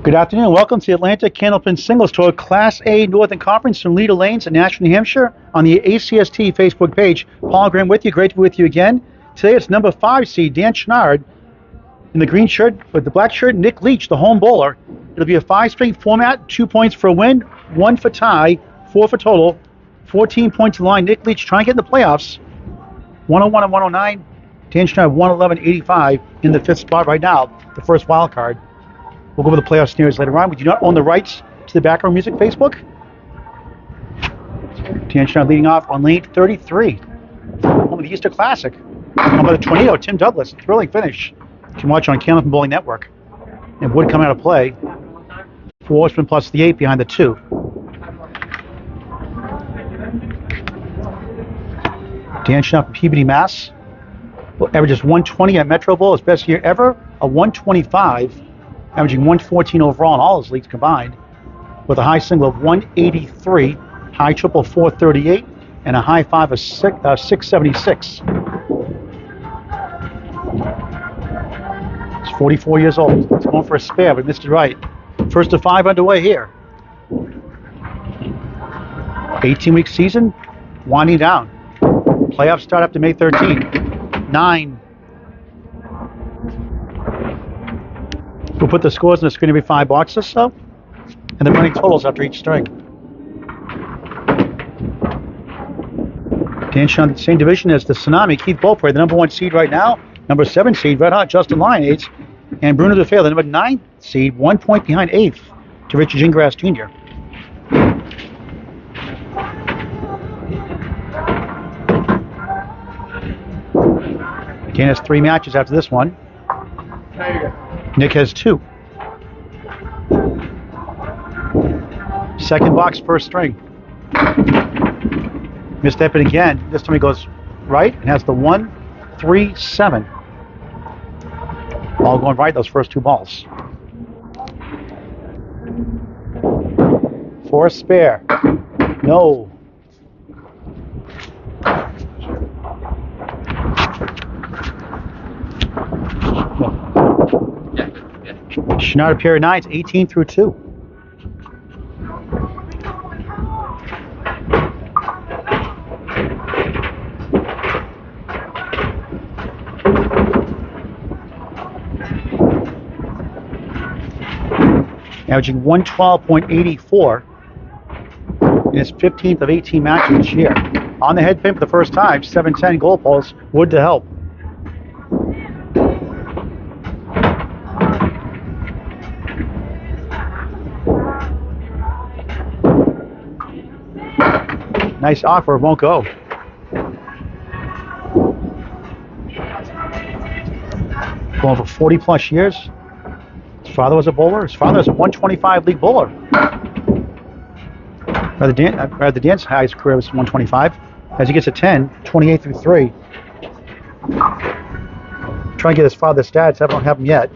Good afternoon. Welcome to the Atlantic Candlepin Singles Tour Class A Northern Conference from Leader Lanes in Nashville, New Hampshire on the ACST Facebook page. Paul Graham with you. Great to be with you again. Today it's number 5 seed Dan Chouinard in the green shirt with the black shirt, Nick Leach, the home bowler. It'll be a 5-string format, 2 points for a win, 1 for tie, 4 for total, 14 points in line. Nick Leach trying to get in the playoffs. 101 and 109. Dan Chouinard 111.85 in the 5th spot right now, the first wild card. We'll go over the playoff scenarios later on. We do not own the rights to the background music Facebook. Dan Chouinard leading off on lane 33. Home of the Easter Classic. Home by the Tornado, Tim Douglas. Thrilling finish. You can watch on Candlepin Bowling Network. And would come out of play. 4 horsemen plus the 8 behind the 2. Dan Chouinard from Peabody, Mass. Averages 120 at Metro Bowl. His best year ever, a 125. Averaging 114 overall in all his leagues combined, with a high single of 183, high triple 438, and a high 5 of 676. He's 44 years old. He's going for a spare, but missed it right. First of 5 underway here. 18-week season, winding down. Playoffs start after May 13. 9. We'll put the scores on the screen every 5 blocks or so, and the running totals after each string. Dan Chouinard, same division as the Tsunami, Keith Beaupre, the number 1 seed right now, number 7 seed, Red Hot, Justin Lyons, and Bruno DeFeo, the number 9 seed, 1 point behind 8th to Richard Gingras Jr. Dan has 3 matches after this one. Nick has 2. Second box, first string. Misstep it again. This time he goes right and has the 1, 3, 7. All going right, those first 2 balls. For a spare. No. Chouinard, a pair of 9s, 18 through 2. Averaging 112.84 in his 15th of 18 matches this year. On the head pin for the first time, 710 goal posts, wood to help. Nice offer, won't go. Going for 40 plus years. His father was a bowler. His father was a 125 league bowler. Dan's highest career was 125. As he gets a 10, 28 through 3. Trying to get his father's stats. I don't have them yet.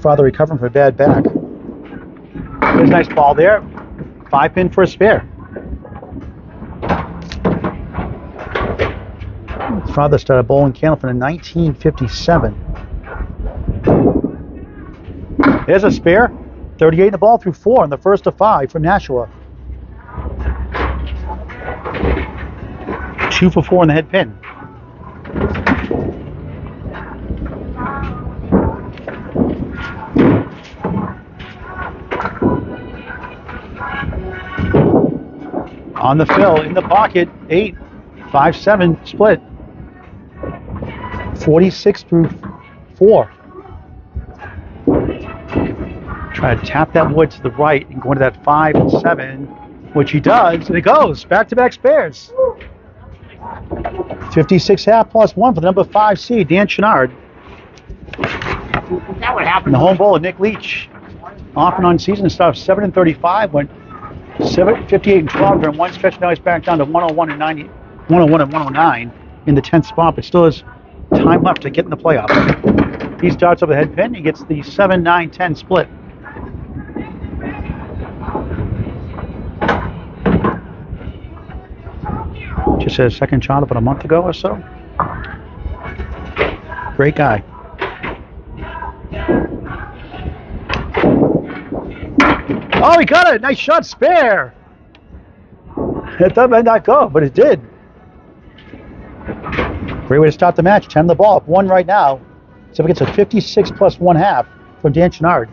Father recovering from a bad back. There's a nice ball there. 5 pin for a spare. His father started bowling Candlepin in 1957. There's a spare. 38 in the ball through 4 in the first of 5 from Nashua. 2 for 4 in the head pin. On the fill, in the pocket, 8, 5, 7 split. 46 through 4. Try to tap that wood to the right and go into that 5 and 7, which he does, and it goes. Back-to-back spares. 56 half plus 1 for the number 5 seed, Dan Chouinard. That would happen. And the home bowler, Nick Leach. Off and on season, started 7 and 35, went 58 and 12 during one stretch. Now he's back down to 101 and 109 in the 10th spot, but still has time left to get in the playoffs. He starts over the head pin. He gets the 7, 9, 10 split. Just had a second child about a month ago or so. Great guy. Oh, he got it. Nice shot, spare. It thought might not go, but it did. Great way to start the match. 10 the ball. Up 1 right now. So it gets a 56 plus 1/2 from Dan Chouinard.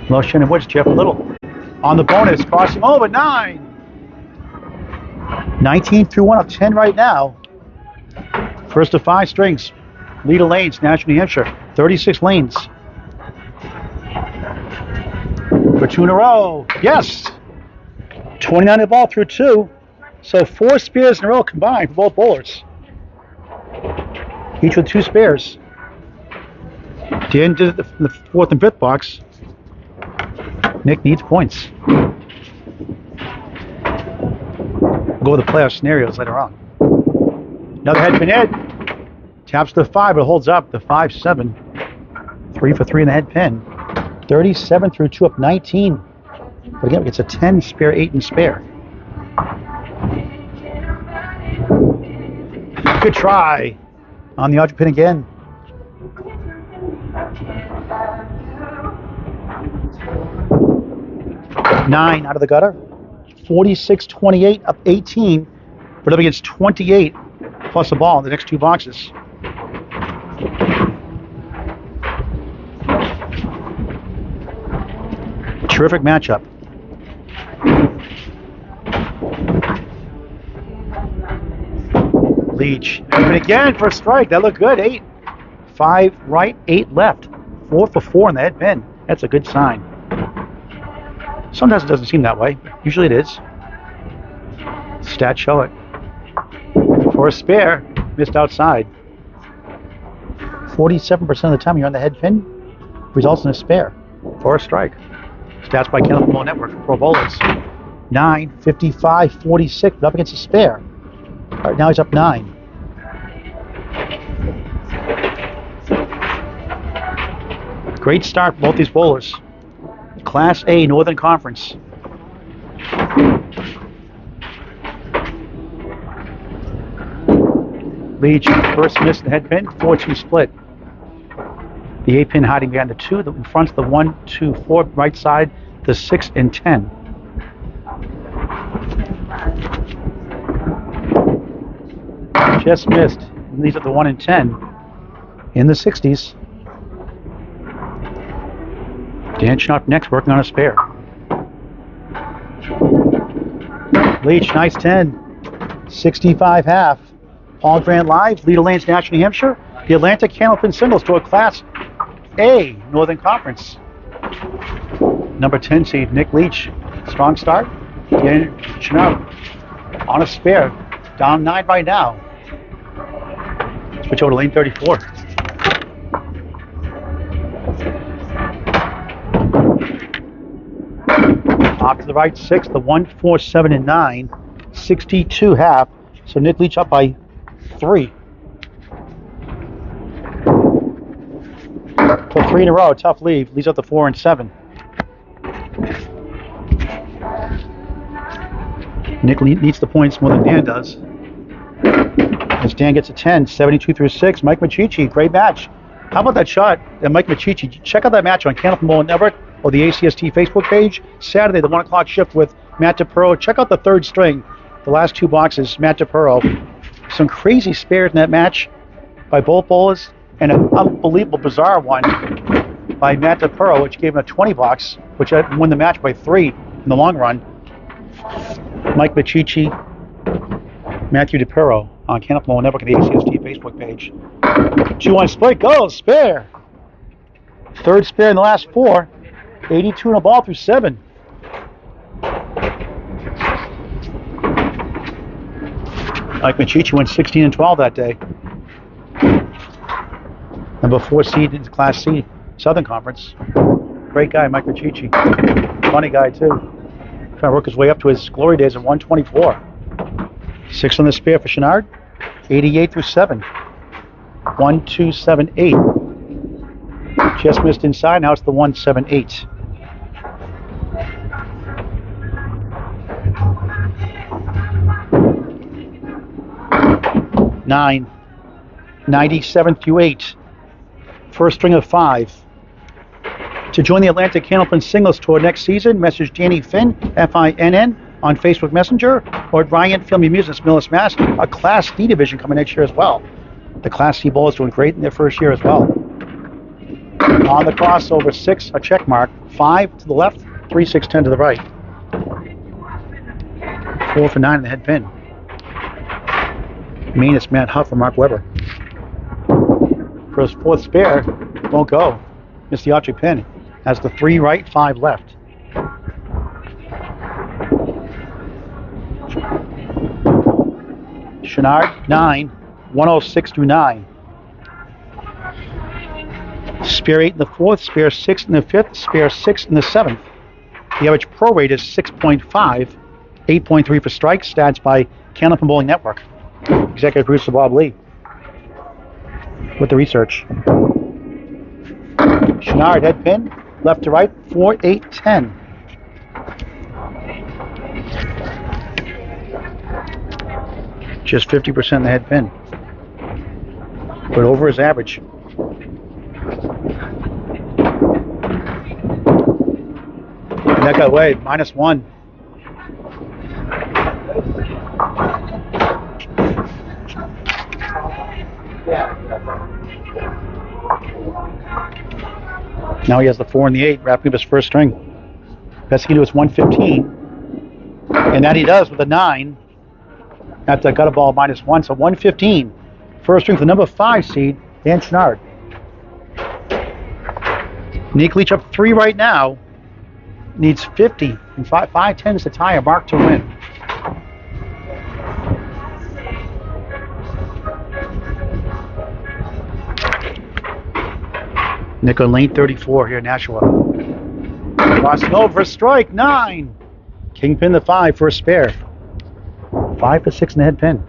Lotion and Woods, Jeff Little. On the bonus, crossing over, 9. 19 through 1, up 10 right now. First of 5 strings. Lead of lanes, National New Hampshire. 36 lanes. For 2 in a row. Yes! 29 the ball through 2. So 4 spares in a row combined for both bowlers. Each with 2 spares. Dan did it in the 4th and 5th box. Nick needs points. We'll go with the playoff scenarios later on. Another head pin Ed. Taps the 5, but holds up. The 5-7. 3 for 3 in the head pin. 37 through 2, up 19. But again, it's a 10 spare, 8 and spare. Good try on the object pin again. Nine out of the gutter. 46-28, up 18, but up against 28 plus a ball in the next 2 boxes. Terrific matchup. Leach. And again for a strike. That looked good. 8. 5 right, 8 left. 4 for 4 in the head pin. That's a good sign. Sometimes it doesn't seem that way. Usually it is. Stats show it. For a spare, missed outside. 47% of the time you're on the head pin, results in a spare. For a strike. Stats by Candlepin Network for Pro Bowlers. 9, 55, 46, but up against a spare. All right, now he's up 9. Great start for both these bowlers. Class A Northern Conference. Leach first missed the head pin, 4-2 split. The 8 pin hiding behind the 2, the front's the 1, 2, 4, right side, the 6 and 10. Just missed. And these are the 1 and 10 in the 60s. Dan Chouinard next, working on a spare. Leach, nice 10. 65 half. Paul Grant live, Lead of Lanes, National New Hampshire. The Atlantic Candlepin Singles to a Class A Northern Conference. Number 10 seed, Nick Leach. Strong start. Dan Chouinard on a spare. Down 9 right now. Switch over to lane 34. Off to the right, 6, the 1, 4, 7, and 9. 62 half. So Nick Leach up by 3. So 3 in a row, tough lead. Leads up to 4 and 7. Nick needs the points more than Dan does. As Dan gets a 10, 72 through 6. Mike Machichi, great match. How about that shot? Mike Machichi, check out that match on Candlepin Network or the ACST Facebook page. Saturday, the 1 o'clock shift with Matt DePuro. Check out the 3rd string, the last 2 boxes, Matt DePuro. Some crazy spares in that match by both bowlers, and an unbelievable, bizarre one by Matt DePuro, which gave him a 20 box, which won the match by 3 in the long run. Mike Machichi, Matthew DePuro on Candlepin Network and the ACST Facebook page. 2-1 split, goes, spare. 3rd spare in the last 4. 82 in a ball through 7. Mike Machichi went 16 and 12 that day. Number 4 seed in Class C Southern Conference. Great guy, Mike Machichi. Funny guy too. Trying to work his way up to his glory days of 124. 6 on the spare for Chouinard. 88 through 7. 1, 2, 7, 8. Just missed inside. Now it's the 1, 7, 8. 9, 97 through 8. First string of 5. To join the Atlantic Candlepin Singles Tour next season, message Danny Finn, Finn, on Facebook Messenger, or at Ryan Film Amusements, Millis, Mass. A Class D division coming next year as well. The Class C Bowlers doing great in their first year as well. On the crossover, 6, a check mark. 5 to the left, 3, 6, 10 to the right. 4 for 9 in the head pin. Meanest Matt Huff and Mark Webber. For his fourth spare, won't go. Missed the object pin. Has the 3 right, 5 left. Chouinard, 9, 106 through 9. Spare 8 in the 4th, spare 6 in the 5th, spare 6 in the 7th. The average pro rate is 6.5, 8.3 for strikes. Stats by Candlepin Bowling Network. Executive producer Bob Lee with the research. Chouinard, head pin, left to right, 4, 8, 10. Just 50% in the head pin, but over his average. And that got away, -1. Now he has the 4 and the 8, wrapping up his first string. Best he can do is 115. And that he does with a 9. After got a ball -1, so 115. First string for the number 5 seed, Dan Chouinard. Nick Leach up 3 right now. Needs 50 and 5 tens to tie a mark to win. Nick on lane 34 here in Nashua. Crossing over for a strike, 9. Kingpin the 5 for a spare. 5 for 6 in the head pin.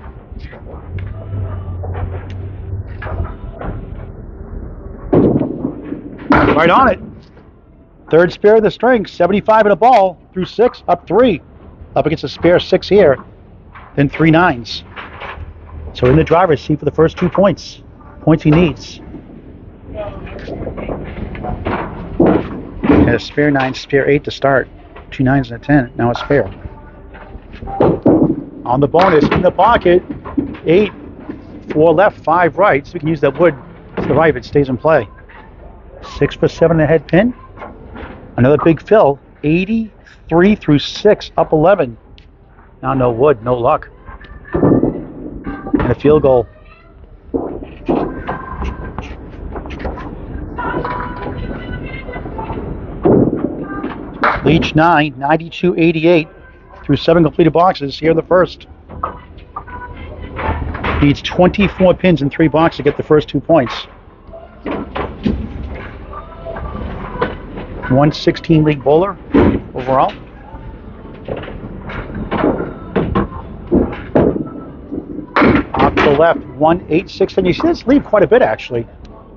Right on it. Third spare of the string, 75 in a ball, through 6, up 3. Up against a spare 6 here, then 3 9s. So in the driver's seat for the first 2 points. Points he needs. Had a spare 9, spare 8 to start. 2 9s and a 10, now a spare. On the bonus, in the pocket, 8, 4 left, 5 right, so we can use that wood to the right if it stays in play. 6 for 7 in the head pin. Another big fill, 83 through 6, up 11. Now no wood, no luck. And a field goal. Leach 9, 92-88 through 7 completed boxes here in the first. Needs 24 pins in 3 boxes to get the first 2 points. 116 league bowler overall. Off to the left, 186, and you see this leave quite a bit actually.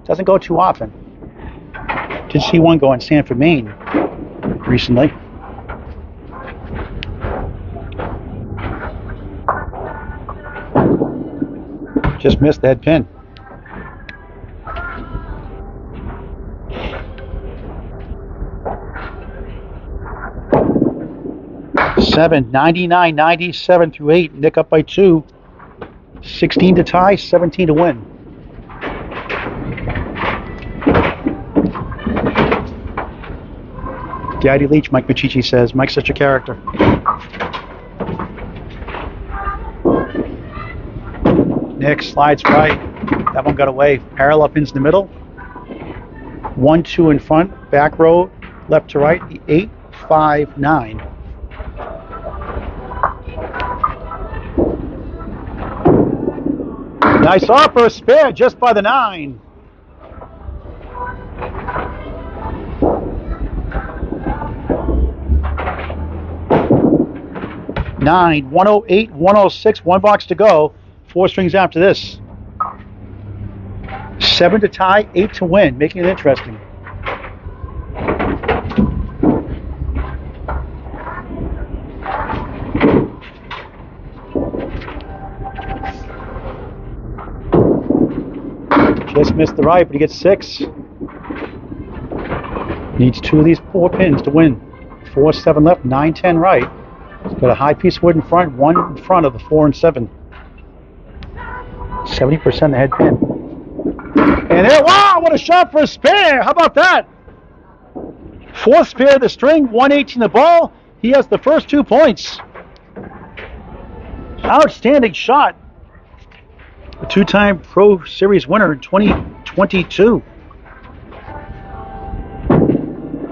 Doesn't go too often. Did see one go in Sanford, Maine recently. Just missed the head pin. Seven, 99-97 through 8. Nick up by 2. 16 to tie, 17 to win. Daddy Leach, Mike Machichi says. Mike's such a character. Nick slides right. That one got away. Parallel pins in the middle. 1, 2 in front. Back row, left to right. 8, 5, 9. Nice offer, spare just by the 9. Nine, 108, 106, 1 box to go. 4 strings after this. 7 to tie, 8 to win, making it interesting. Just missed the right, but he gets 6. Needs 2 of these 4 pins to win. 4-7 left, 9-10 right. He's got a high piece of wood in front, 1 in front of the 4 and 7. 70% the head pin. And there, wow, what a shot for a spare. How about that? 4th spare of the string, 118 the ball. He has the first 2 points. Outstanding shot. A 2-time Pro Series winner in 2022.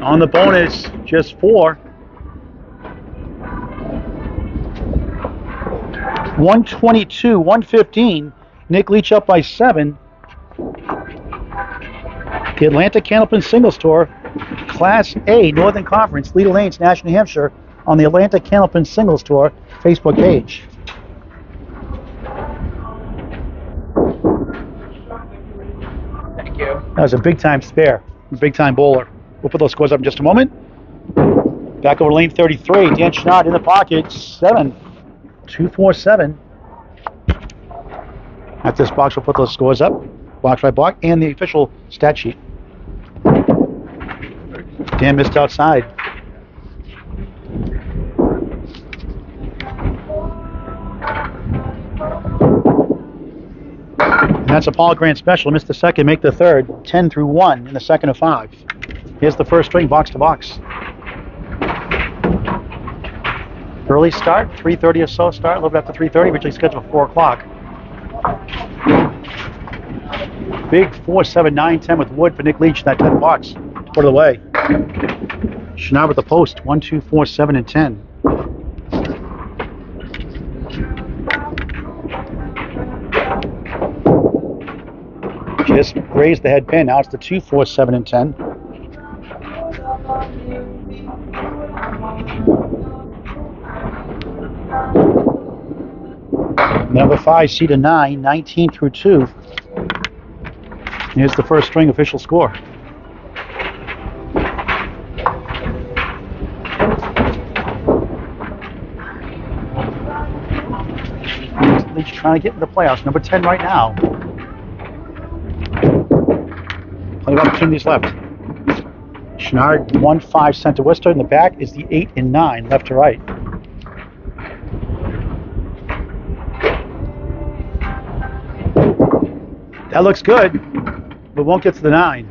On the bonus, just 4. 122, 115. Nick Leach up by 7. The Atlanta Candlepin Singles Tour, Class A, Northern Conference, Leach Lanes, National New Hampshire, on the Atlanta Candlepin Singles Tour Facebook page. Thank you. That was a big-time spare, big-time bowler. We'll put those scores up in just a moment. Back over to lane 33. Dan Chouinard in the pocket. 7. 2-4-7. At this box, we'll put those scores up. Box by block and the official stat sheet. Dan missed outside. And that's a Paul Grant special. Missed the second, make the third. 10-1 in the second of 5. Here's the first string, box to box. Early start, 3:30 or so start, a little bit after 3:30, originally scheduled for 4 o'clock. Big 4-7, 9-10 with wood for Nick Leach in that 10 box to put it away. Chouinard with the post, 1, 2, 4, 7, and 10. Just raised the head pin, now it's the 2, 4, 7, and 10. Number 5, C to 9, 19-2. Here's the first string official score. Leach trying to get into the playoffs. Number 10 right now. Plenty of opportunities left. Chouinard 1-5 center Worcester. In the back is the 8 and 9 left to right. That looks good, but won't get to the 9.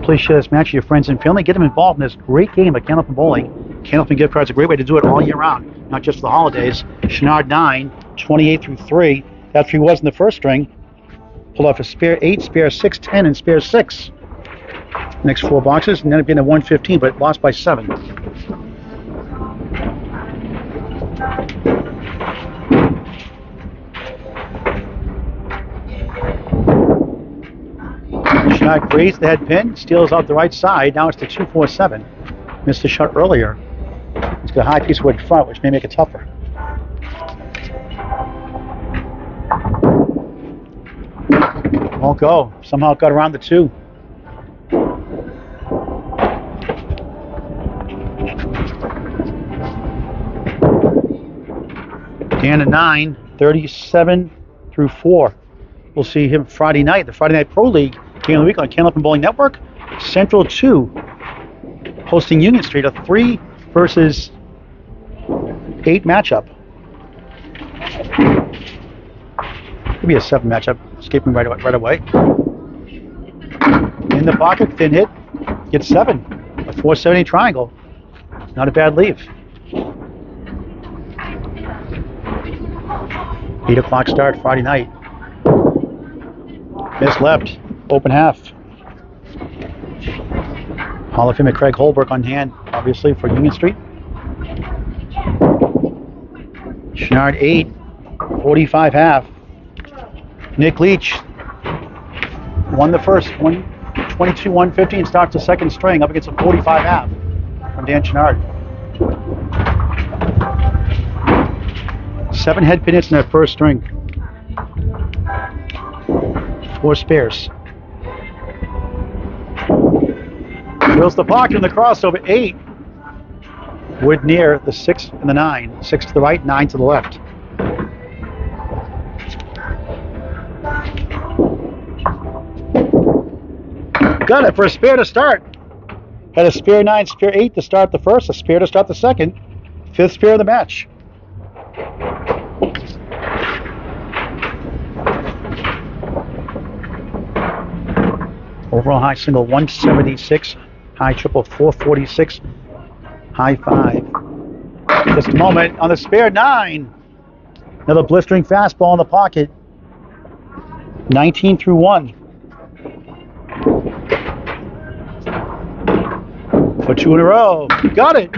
Please share this match with your friends and family. Get them involved in this great game of Candlepin Bowling. Candlepin gift cards are a great way to do it all year round, not just for the holidays. Chouinard 9, 28-3. That's where he was in the first string. Pull off a spare 8, spare 6, 10, and spare 6. Next 4 boxes, and then it'd be in the 115, but lost by 7. Chouinard raised the head pin, steals out the right side. Now it's the 2-4-7. Missed the shot earlier. He's got a high piece of wood in front, which may make it tougher. Won't go. Somehow it got around the 2. Dan at 9, 37-4. We'll see him Friday night, the Friday Night Pro League game of the week on Candlepin Bowling Network. Central 2 hosting Union Street, a 3 versus 8 matchup. Could be a 7 matchup. Escaping right away. In the pocket, thin hit, gets 7. A 470 triangle. Not a bad leave. 8 o'clock start Friday night. Miss left, open half. Hall of Famer Craig Holbrook on hand, obviously, for Union Street. Chouinard 8, 45 half. Nick Leach won the first, 122-115, starts the second string up against a 45 half from Dan Chouinard. 7 head pin hits in that first string. 4 spares. Drills the pocket in the crossover, 8. Wood near the 6 and the 9. 6 to the right, 9 to the left. Got it for a spare to start. Had a spare 9, spare 8 to start the first, a spare to start the second. 5th spare of the match. Overall high single 176, high triple 446, high 5. Just a moment on the spare 9. Another blistering fastball in the pocket. 19 through 1. For 2 in a row. Got it.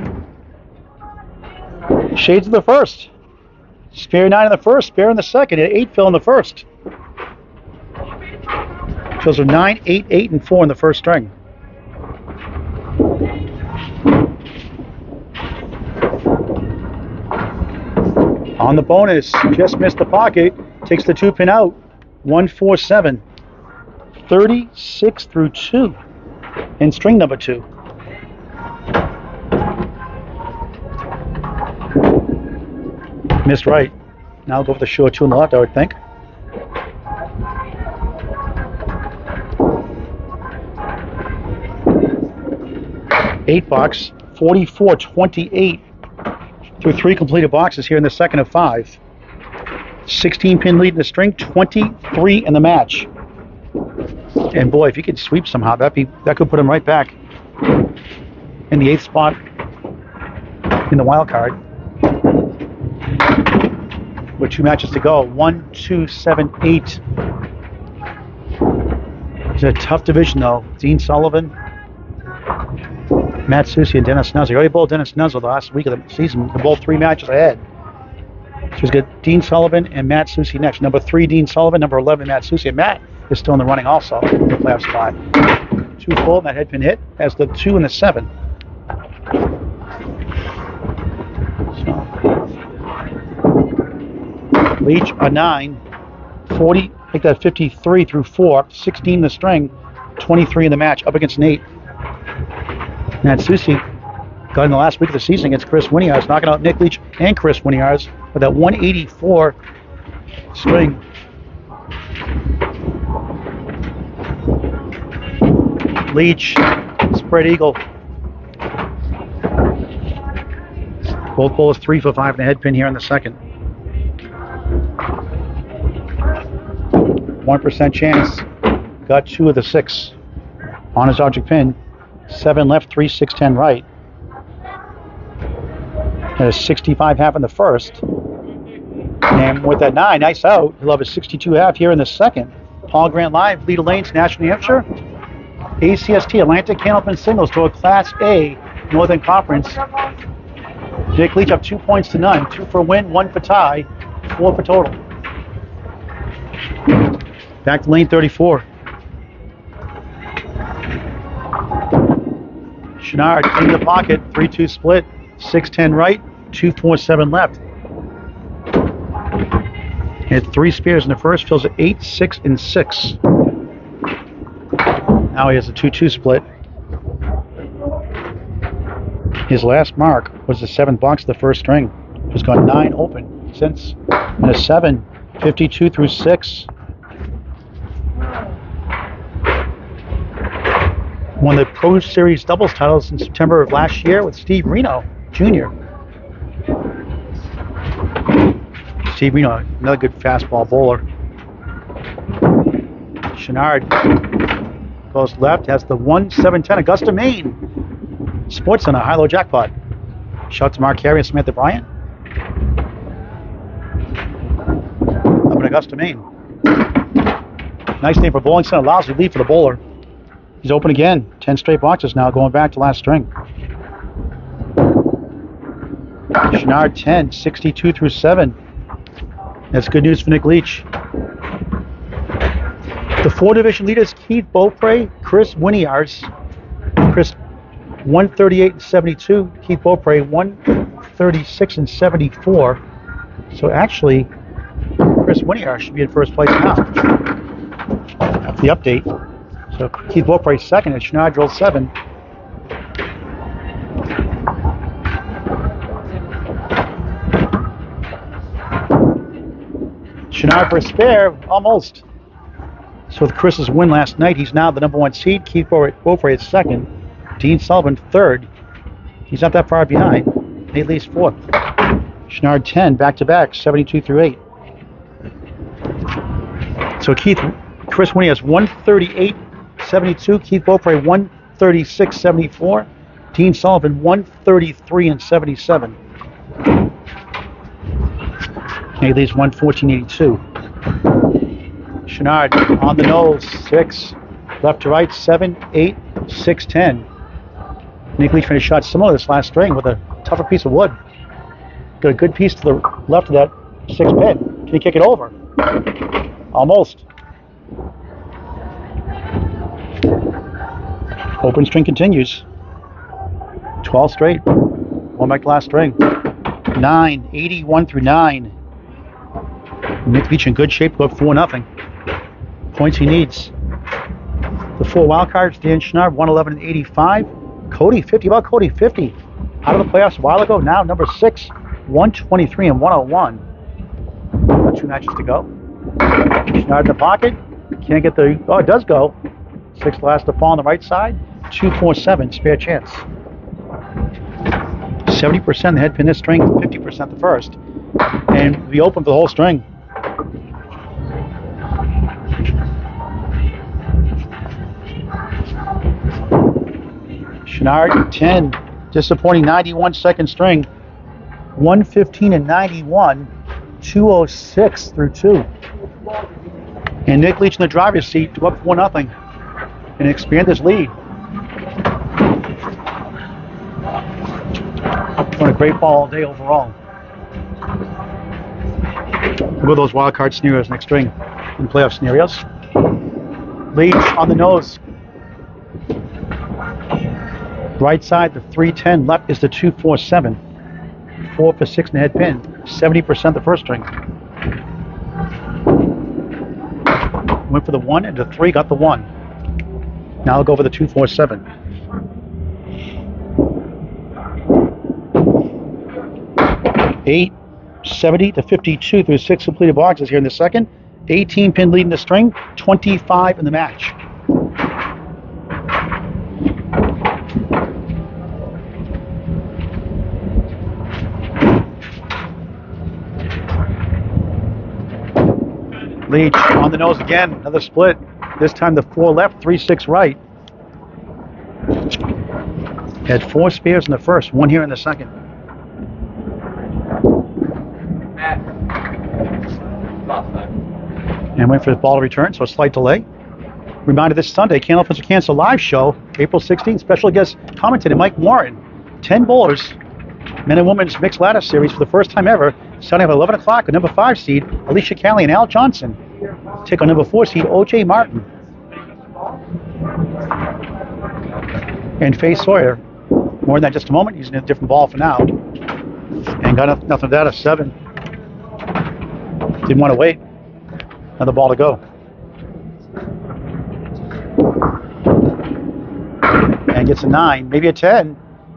Shades of the first. Spare 9 in the first, spare in the second. 8 fill in the first. Those are 9, 8, 8, and 4 in the first string. On the bonus, just missed the pocket. Takes the 2-pin out. 147. 36 through 2 in string number 2. Missed right. Now I'll go with the short 2 on the left, I would think. Eight box, 44-28 through 3 completed boxes here in the second of 5. 16-pin lead in the string, 23 in the match. And boy, if you could sweep somehow, that could put him right back in the 8th spot in the wild card. With 2 matches to go, 1, 2, 7, 8. It's a tough division though. Dean Sullivan, Matt Susi, and Dennis Nuzzle. He already bowled Dennis Nuzzle the last week of the season. They bowled 3 matches ahead. So he's got Dean Sullivan and Matt Susi next. Number 3, Dean Sullivan. Number 11, Matt Susi. And Matt is still in the running also in the playoff spot. 2 full, and that head pin hit as the 2 and the 7. So Leach a 9, 40, take that 53 through 4, 16 in the string, 23 in the match, up against Nate. Matt Susi got in the last week of the season against Chris Winiarz, knocking out Nick Leach and Chris Winiarz with that 184 string. Leach, spread eagle. Both bowlers 3 for 5 in the head pin here in the second. 1% chance. Got 2 of the 6 on his object pin. 7 left, 3, 6, 10 right. And a 65 half in the first. And with that 9, nice out. He'll have a 62 half here in the second. Paul Grant Live, Leader Lanes, National New Hampshire. ACST, Atlantic Candlepin Singles to a Class A Northern Conference. Nick Leach up 2 points to none. 2 for a win, 1 for tie, 4 for total. Back to lane 34. Chouinard in the pocket, 3-2 split, 6-10 right, 2-4-7 left. He had 3 spares in the first, fills at 8, 6, and 6. Now he has a 2-2 split. His last mark was the 7th box of the first string. He's gone 9 open since, and a 7, 52 through 6. Won the Pro Series doubles titles in September of last year with Steve Reno Jr. Steve Reno, another good fastball bowler. Chouinard goes left, has the 1-7-10 Augusta, Maine. Sports Center, high-low jackpot. Shout to Mark Carey and Samantha Bryant. Up in Augusta, Maine. Nice name for bowling center, allows you lead for the bowler. He's open again. 10 straight boxes now, going back to last string. Chouinard 10, 62 through 7. That's good news for Nick Leach. The 4 division leaders, Keith Beaupre, Chris Winiarz. Chris 138 and 72. Keith Beaupre 136 and 74. So actually, Chris Winiarz should be in first place now. After the update. So Keith Beaupre second and Chouinard drilled 7. Chouinard for a spare, almost. So with Chris's win last night, he's now the number 1 seed. Keith Beaufray is second. Dean Sullivan third. He's not that far behind. Nate Leach fourth. Chouinard 10 back-to-back, 72 through 8. So Chris Winnie has 138.72. Keith Beaufray 136.74. Dean Sullivan 133.77. Nate Leach 114.82. Chouinard on the nose, 6. Left to right, 7, 8, 6, 10. Nick Leach finished shot similar to this last string with a tougher piece of wood. Got a good piece to the left of that 6 pin. Can he kick it over? Almost. Open string continues. 12 straight. One back to last string. 9, 81 through 9. Nick Leach in good shape to go up 4-0. Points he needs. The 4 wild cards, Dan Chouinard, 111.85. Cody 50. About Cody 50. Out of the playoffs a while ago. Now number 6, 123 and 101. Got 2 matches to go. Chouinard in the pocket. Can't get the. Oh, it does go. 6 last to fall on the right side. 2-4-7. Spare chance. 70% the head pin this string. 50% the first. And be open for the whole string. Chouinard 10, disappointing 91 second string, 115 and 91, 206 through 2. And Nick Leach in the driver's seat to up 1-0 and expand his lead. Doing a great ball all day overall. Look at those wild card scenarios next string in playoff scenarios. Leach on the nose. Right side, the 310. Left is the 2-4-7. 4 for 6 in the head pin. 70% the first string. Went for the 1 and the 3, got the 1. Now I'll go for the 2-4-7. Eight, 70 to 52 through 6 completed boxes here in the second. 18 pin lead in the string, 25 in the match. Leach on the nose again, another split. This time the 4 left, 3-6 right. Had 4 spares in the first, 1 here in the second. And went for his ball to return, so a slight delay. Reminder this Sunday, Candlepin's Cancer live show, April 16th. Special guest commentator Mike Warren. 10 bowlers, men and women's mixed ladder series for the first time ever. Starting at 11 o'clock, a number 5 seed, Alicia Callie and Al Johnson. Take on number 4 seed, O.J. Martin. And Faye Sawyer. More than that just a moment, using a different ball for now. And got nothing of that, a 7. Didn't want to wait. Another ball to go. And gets a 9, maybe a 10.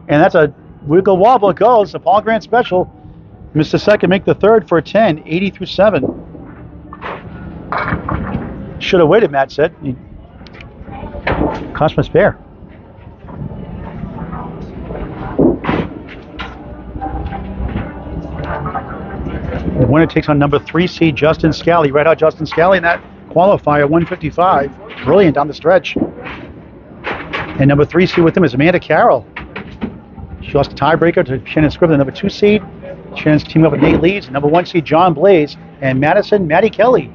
And that's a wiggle wobble. It goes. A Paul Grant special. Missed the second, make the third for a 10, 80 through 7. Should have waited, Matt said. He cost my spare. The winner takes on number 3 seed Justin Scally. Right out Justin Scally in that qualifier, 155. Brilliant down the stretch. And number 3 seed with him is Amanda Carroll. She lost a tiebreaker to Shannon Scriven, the number 2 seed. Shannon's teaming up with Nate Leeds, number 1 seed John Blaze, and Maddie Kelly.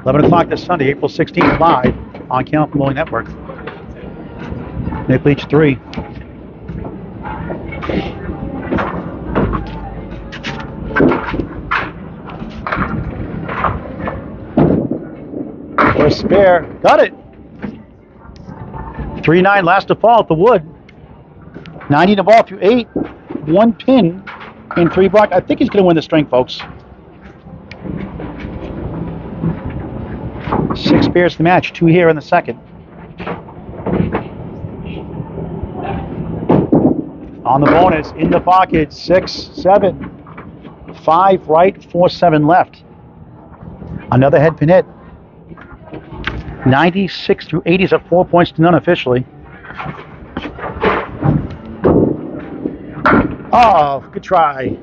11 o'clock this Sunday, April 16th, live on Candlepin Bowling Network. Nick Leach 3. For a spare, got it. 3-9 last to fall at the wood. 90 to ball through 8. 1 pin and 3 block. I think he's going to win the string, folks. 6 spares the match. 2 here in the second. On the bonus, in the pocket, 6, 7. 5 right, 4, 7 left. Another head pin hit. 96 through 80 is at 4 points to none officially. Oh, good try.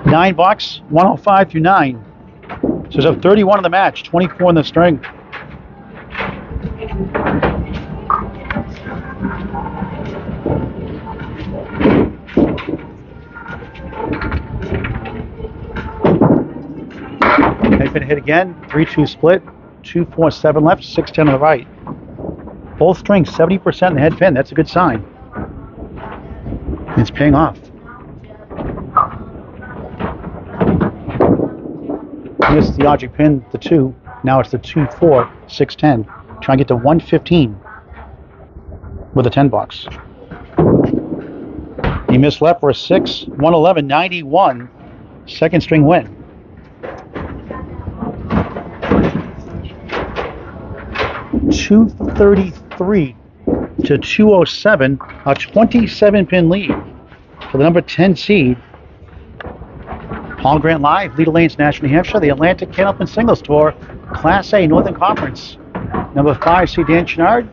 $9, 105 through 9. So it's up 31 in the match, 24 in the string. Headpin hit again, 3-2 split, 2-4-7 left, 6-10 on the right. Both strings 70% in the head pin. That's a good sign. It's paying off. Missed the object pin, the 2. Now it's the 2-4, 6-10. Trying to get to 115 with a $10. He missed left for a 6, 111, 91. Second string win. $233 to 207, a 27-pin lead for the number 10 seed. Paul Grant Live, Leader Lanes, National New Hampshire, the Atlantic Candlepin Singles Tour, Class A, Northern Conference. Number 5 seed Dan Chouinard,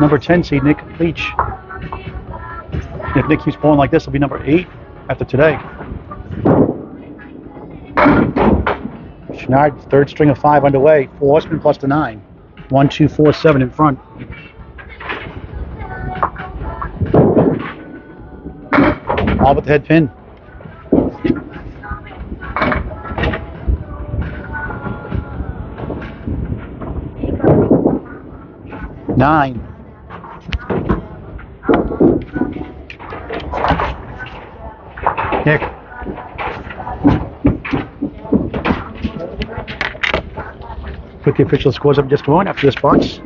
number 10 seed Nick Leach. If Nick keeps pulling like this, it'll be number 8 after today. Chouinard, third string of 5 underway, 4 horsemen plus the 9. 1, 2, 4, 7 in front. All but the head pin. Nine. Nick. Put the official scores up just a moment after this box.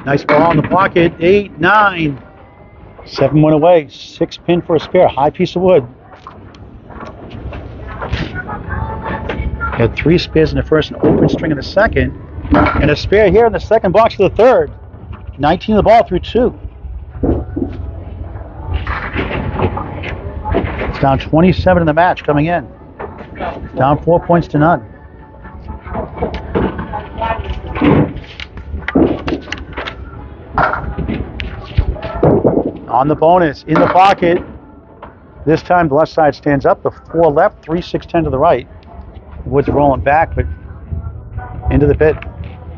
Nice ball in the pocket. 8, 9. 7 went away. 6 pin for a spare. High piece of wood. Had 3 spares in the first, an open string in the second, and a spare here in the second box for the third. 19 of the ball through 2. It's down 27 in the match coming in. Down 4 points to none. On the bonus, in the pocket. This time the left side stands up, the 4 left, 3, 6, 10 to the right. Wood's rolling back, but into the pit,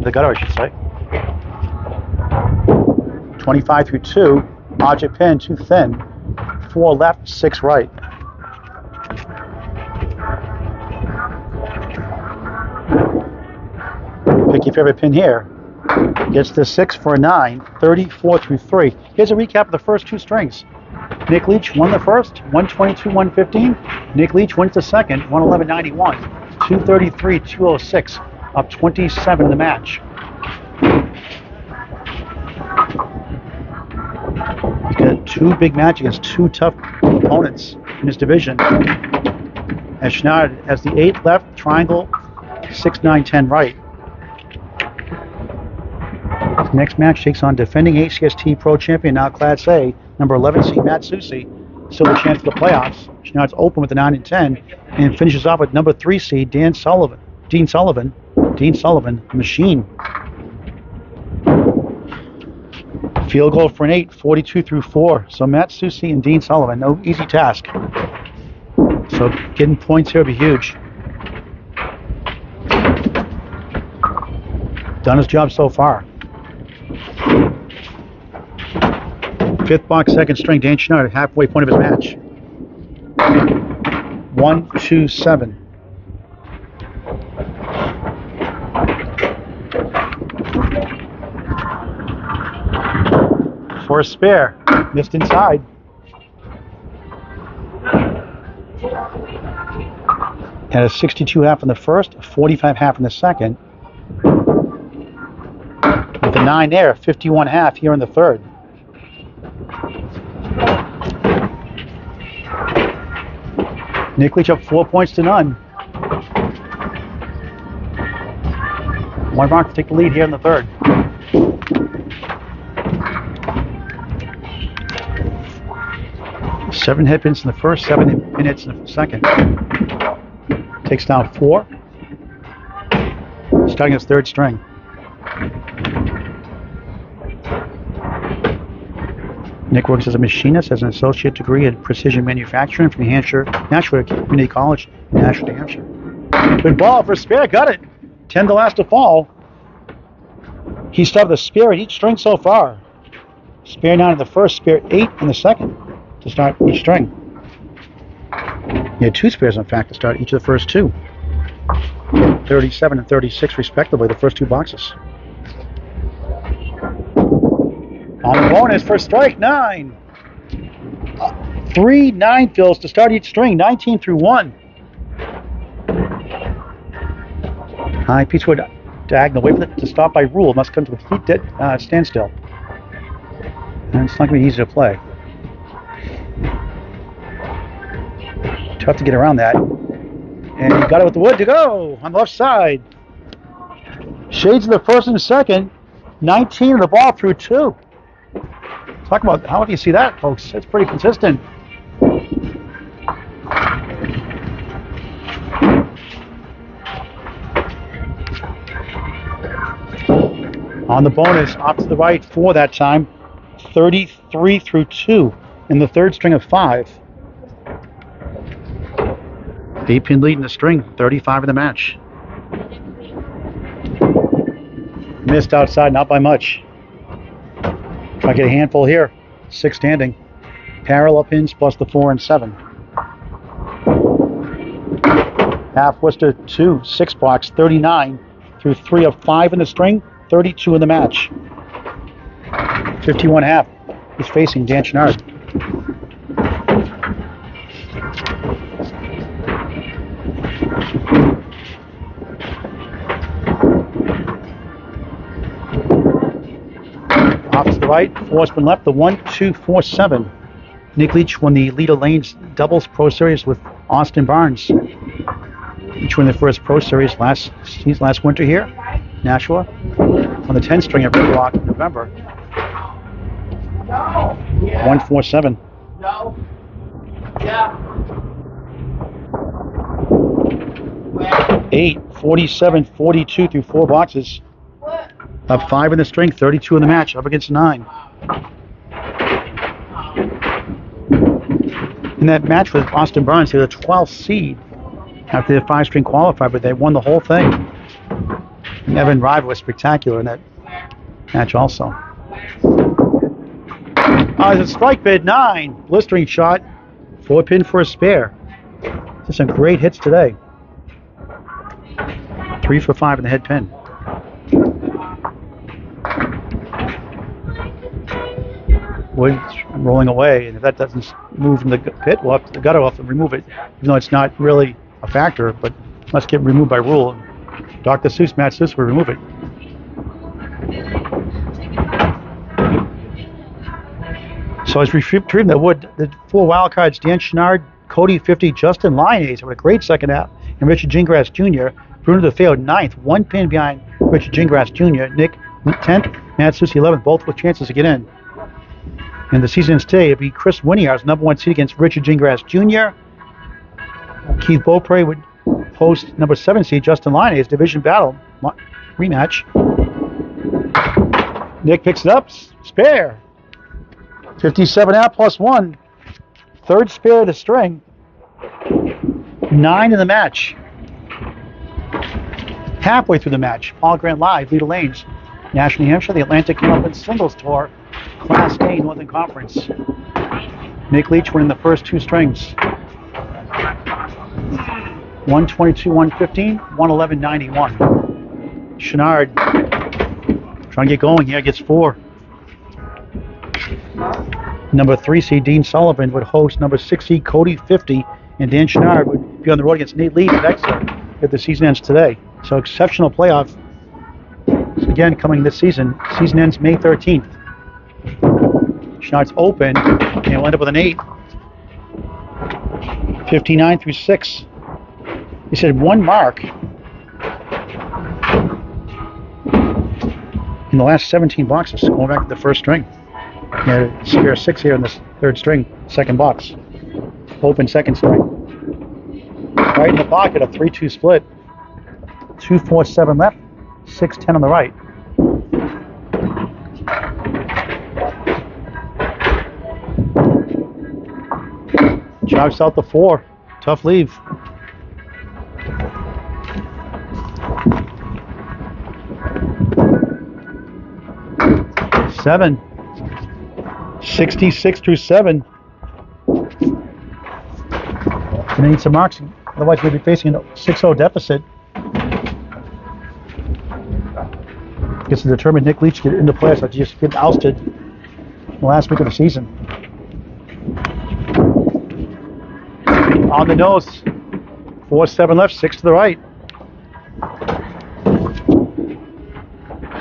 the gutter, I should say. 25 through 2, object pin, too thin. 4 left, 6 right. Pick your favorite pin here. Gets the 6 for a 9, 34 through 3. Here's a recap of the first 2 strings. Nick Leach won the first, 122, 115. Nick Leach wins the second, 111, 91. 233, 206, up 27 in the match. He's got 2 big matches against 2 tough opponents in his division. As Chouinard has the 8 left, triangle, 6, 9, 10 right. His next match takes on defending ACST Pro Champion, now Class A, number 11 seed Matt Susi. Still a chance for the playoffs. Chouinard's open with the 9 and 10, and finishes off with number 3 seed Dean Sullivan, machine. Field goal for an 8, 42 through 4. So Matt Susi and Dean Sullivan, no easy task. So getting points here would be huge. Done his job so far. 5th box, second string, Dan Chouinard, halfway point of his match. 1, 2, 7. For a spare, missed inside. Had a 62 half in the first, a 45 half in the second. With a 9 there, 51 half here in the third. Nick Leach up 4 points to none. One mark to take the lead here in the third. 7 hit pins in the first, 7 minutes in the second. Takes down 4. Starting his third string. Nick works as a machinist, has an associate degree in precision manufacturing from New Hampshire National Community College in Nashua, New Hampshire. Good ball for spare, got it. 10 the last to fall. He started the spare at each string so far. Spare 9 in the first, spare 8 in the second to start each string. He had 2 spares, in fact, to start each of the first 2. 37 and 36, respectively, the first 2 boxes. On the bonus for strike 9. 3 9 fills to start each string, 19 through 1. High pitch wood diagonal. Wait for it to stop by rule. Must come to a complete standstill. And it's not going to be easy to play. Tough to get around that. And he got it with the wood to go on the left side. Shades of the first and the second. 19 of the ball through 2. Talk about how do you see that, folks? It's pretty consistent. On the bonus, off to the right 4 that time. 33 through 2 in the third string of 5. 8-pin lead in the string, 35 in the match. Missed outside, not by much. Try to get a handful here. 6 standing. Parallel pins plus the 4 and 7. Half Worcester 2, 6 box, 39 through 3 of 5 in the string, 32 in the match. 51 half. He's facing Dan Chouinard. Off to the right, 4's been left, the 1, 2, 4, 7. Nick Leach won the Leader Lanes Doubles Pro Series with Austin Barnes. Each won their first Pro Series last winter here, Nashua, on the 10 string at Red Rock in November. 1, 4, 7. No. Yeah. 8, 47, 42 through 4 boxes. Up 5 in the string, 32 in the match, up against 9. In that match with Austin Barnes, they were the 12th seed after their 5-string qualifier, but they won the whole thing. And Evan Rive was spectacular in that match also. It's a strike bid, 9. Blistering shot, 4-pin for a spare. Just some great hits today. 3 for 5 in the head pin. Wood's rolling away, and if that doesn't move from the pit, we'll have to, the gutter will have to remove it, even though it's not really a factor, but must get removed by rule. Dr. Seuss, Matt Seuss will remove it. So as retrieving the wood, the 4 wild cards: Dan Chouinard, Cody 50, Justin Lyonnaise with a great second half, and Richard Gingras Jr. Bruno DeFeo 9th, 1 pin behind Richard Gingras Jr. Nick 10th, Matt Seuss 11th, both with chances to get in. And the season ends today. It'll be Chris Winiar's number 1 seed against Richard Gingras Jr. Keith Beaupre would host number 7 seed Justin Lyonnaise division battle rematch. Nick picks it up, spare. 57 out plus 1. Third spare of the string. 9 in the match. Halfway through the match, Paul Grant Live, Leader Lanes, Nashua, New Hampshire, the Atlantic Candlepin Singles Tour, Class A Northern Conference. Nick Leach winning the first 2 strings. 122, 115, 111, 91. Chouinard trying to get going here, gets 4. Number 3 seed Dean Sullivan would host number 6 seed Cody 50, and Dan Chouinard would be on the road against Nate Leach at Exeter if the season ends today. So exceptional playoff. So again, coming this season. Season ends May 13th. Chouinard's open, and he'll end up with an 8. 59 through 6. He said 1 mark in the last 17 boxes, going back to the first string. He had a spare 6 here in this third string, second box. Open second string. Right in the pocket, a 3-2 split. 2-4-7 left, 6-10 on the right. Drives out the 4. Tough leave. Seven. 66 through 7. Gonna need some marks, otherwise we'll be facing a 6-0 deficit. Gets to determine Nick Leach get into play, so just get ousted the last week of the season. On the nose. 4-7 left, 6 to the right.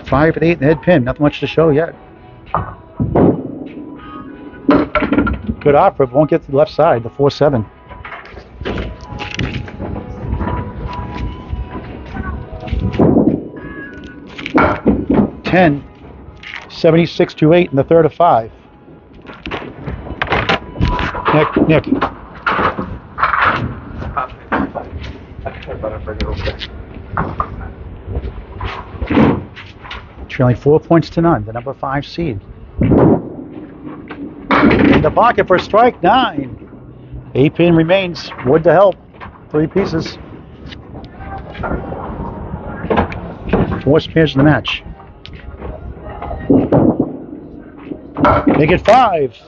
5 and 8 in the head pin. Nothing much to show yet. Good offer, but won't get to the left side, the 4-7. Ten. 76 to 8 in the third of 5. Nick. Trailing 4 points to none, the number 5 seed. In the pocket for strike 9. 8-pin remains. Wood to help. 3 pieces. 4 spares in the match. Make it 5.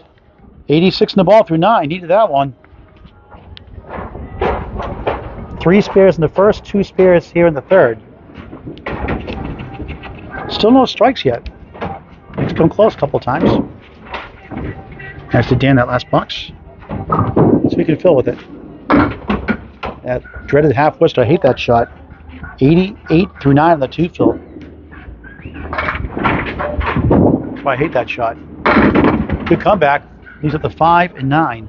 86 in the ball through 9. Needed that one. 3 spares in the first, 2 spares here in the third. Still no strikes yet. It's come close a couple times. Has to Dan that last box. So we can fill with it. That dreaded half whistle. I hate that shot. 88 through 9 on the 2 fill. I hate that shot. Good comeback. He's at the 5 and 9.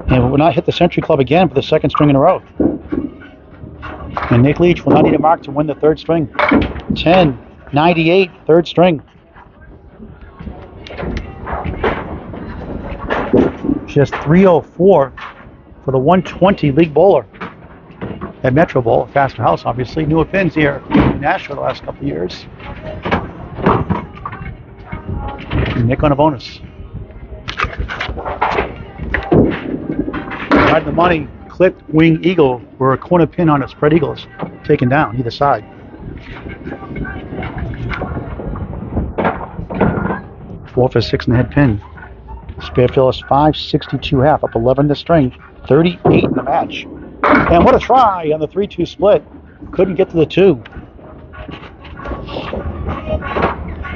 And will not hit the Century Club again for the second string in a row. And Nick Leach will not need a mark to win the third string. 10, 98, third string. Just 304 for the 120 league bowler at Metro Bowl, faster house, obviously. Newer pins here in Nashville the last couple of years. And Nick on a bonus. Right in the money, clipped wing eagle, where a corner pin on a spread eagle is taken down either side. Four for 6 in the head pin. Spare fill is 562.5, up 11 to string, 38 in the match. And what a try on the 3-2 split. Couldn't get to the 2.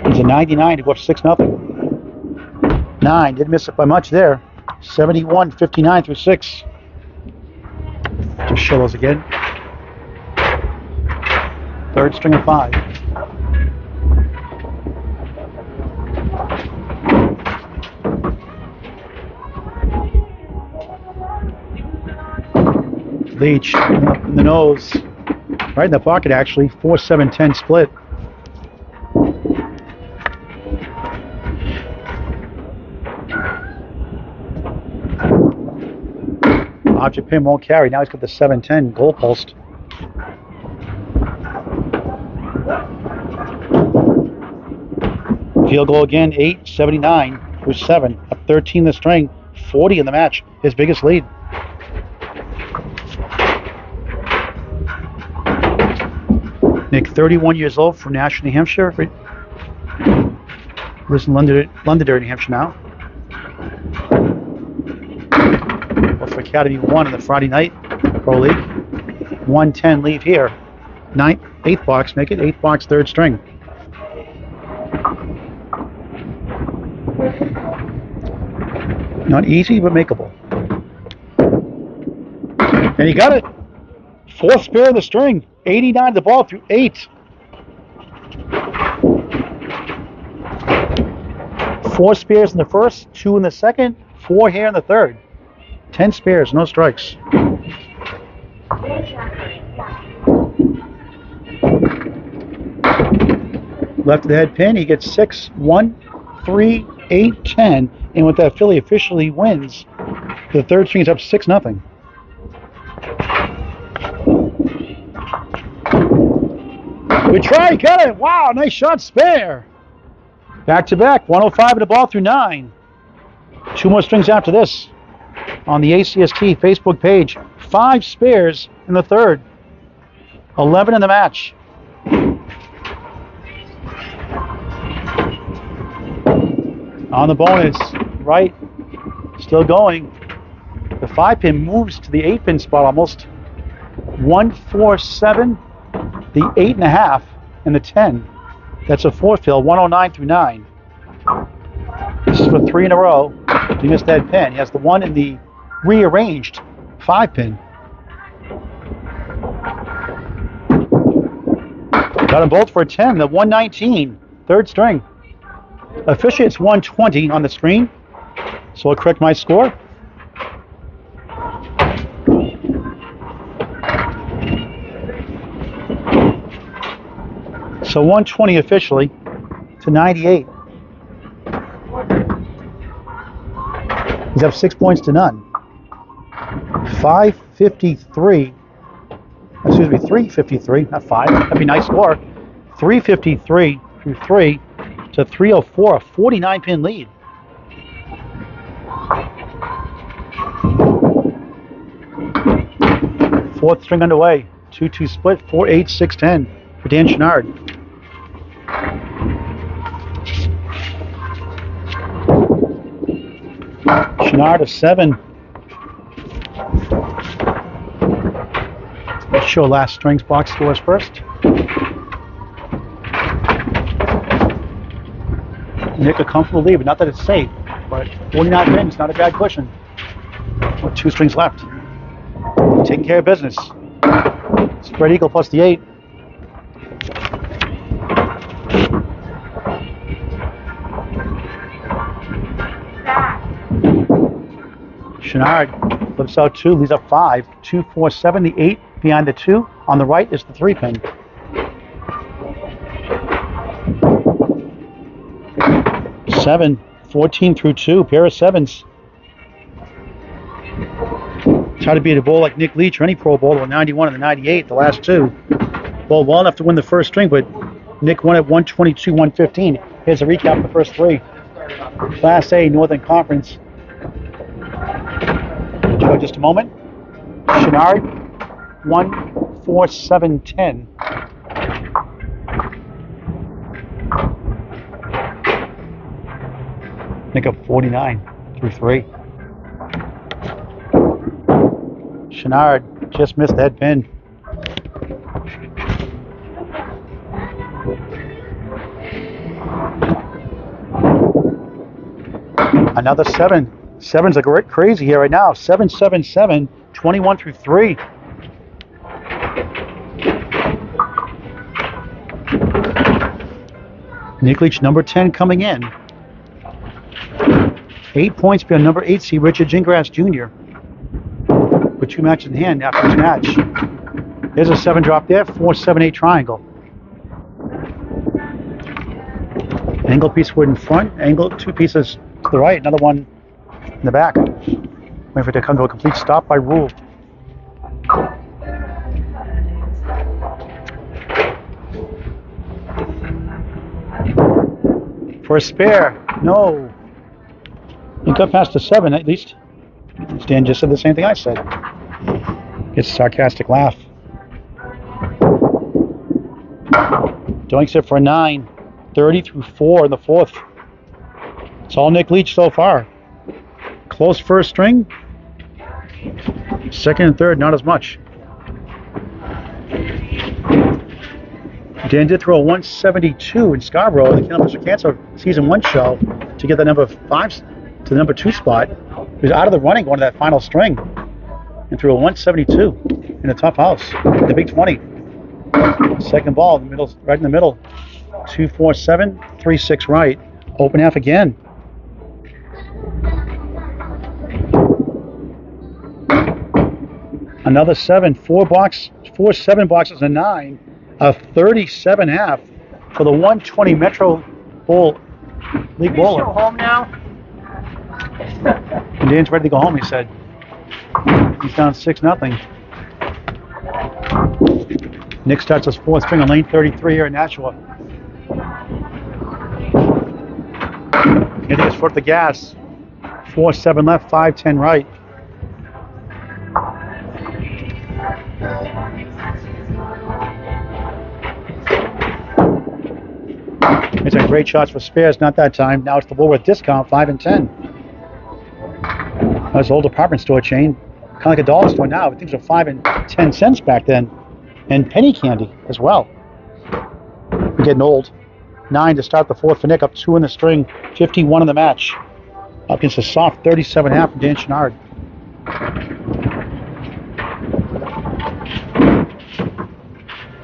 He's a 99 to go up 6-0. 9, didn't miss it by much there. 71, 59 through 6. Just show those again. Third string of 5. Leach in the nose, right in the pocket actually, 4-7-10 split. Object pin won't carry, now he's got the 7-10 goal post. Field goal again, 8-79 through 7, up 13 the string, 40 in the match, his biggest lead. Nick, 31 years old, from Nashville, New Hampshire. Lives in Londonderry, New Hampshire now. Well, for Academy 1 on the Friday night Pro League. 110 leave here. 8th box, make it 8th box, third string. Not easy, but makeable. And he got it. 4th spare of the string. 89 the ball through 8. 4 spares in the first, 2 in the second, 4 here in the third. 10 spares, no strikes. Left of the head pin, he gets 6, 1, 3, 8, 10. And with that, Philly officially wins The third string is up 6-0. Good try, got it. Wow, nice shot, spare. Back to back, 105 in the ball through 9. 2 more strings after this on the ACST Facebook page. 5 spares in the third. 11 in the match. On the bonus, right, still going. The 5-pin moves to the 8-pin spot almost. 147, the 8.5, and the 10. That's a 4-fill, 109 through 9. This is for 3 in a row. He missed that pin. He has the 1 in the rearranged 5-pin. Got them both for a 10, the 119, third string. Officially, it's 120 on the screen, so I'll correct my score. So 120 officially to 98. He's up 6 points to none. 553. Excuse me, 353, not 5. That'd be a nice score. 353 through 3 to 304, a 49-pin lead. Fourth string underway. 2-2 split, 4-8, 6-10 for Dan Chouinard. Chouinard of 7. Let's show last strings box scores first. Nick, a comfortable lead, but not that it's safe. But 49 pins, not a bad cushion. With 2 strings left. Taking care of business. Spread eagle plus the 8. Chouinard flips out 2, leaves up 5. 2, 4, 7, the 8 behind the 2. On the right is the 3-pin. Seven, 14 through 2, pair of 7s. Try to beat a bowl like Nick Leach or any pro bowler, 91 and the 98, the last 2. Bowled well enough to win the first string, but Nick won at 122, 115. Here's a recap of the first 3. Class A Northern Conference. Show just a moment. Chouinard, 1, 4, 7, 10. Nick up 49 through 3. Chouinard just missed that pin. Another 7. 7's are crazy here right now. 7, 7, 7, 21 through 3. Nick Leach, number 10, coming in. 8 points beyond number 8 seed Richard Gingras Jr. with 2 matches in hand after each match. There's a 7 drop there, 4, 7, 8 triangle. Angle piece wood in front, angle 2 pieces to the right, another one in the back. Waiting for it to come to a complete stop by rule. For a spare, no. He got past the 7 at least. Stan just said the same thing I said. It's a sarcastic laugh. Doinks it for a 9. 30 through 4 in the 4th. It's all Nick Leach so far. Close first string. Second and third, not as much. Dan did throw a 172 in Scarborough in the Candlepin Cancer Season 1 show to get the number 5 to the number 2 spot. He was out of the running going to that final string and threw a 172 in a tough house, the Big 20. Second ball, in the middle, right in the middle. 2, 4, 7, 3, 6 right. Open half again. Another 7, 4 7 boxes, and 9. A 37 half for the 120 Metro Bowl League Bowler. Home now? And Dan's ready to go home, he said. He's down 6-0. Nick starts his fourth string on lane 33 here in Nashua. Hitting his foot the gas. 4-7 left, 5-10 right. It's a great shots for spares, not that time. Now it's the Woolworth discount, 5 and 10. That was an old department store chain, kind of like a dollar store now. But things were 5 and 10 cents back then. And penny candy as well. We're getting old. 9 to start the fourth for Nick, up 2 in the string, 51 in the match. Up against a soft 37.5 from Dan Chouinard.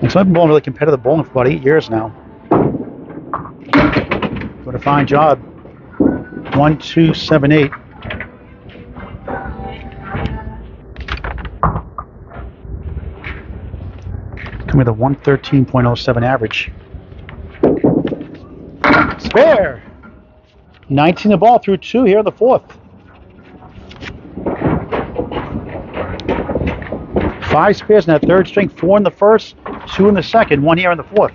And so I've been bowling really competitive bowling for about 8 years now. Doing a fine job. 1, 2, 7, 8. Coming with a 113.07 average. Spare! 19 the ball through 2 here in the fourth. 5 spares in that third string, 4 in the first, 2 in the second, 1 here in the fourth.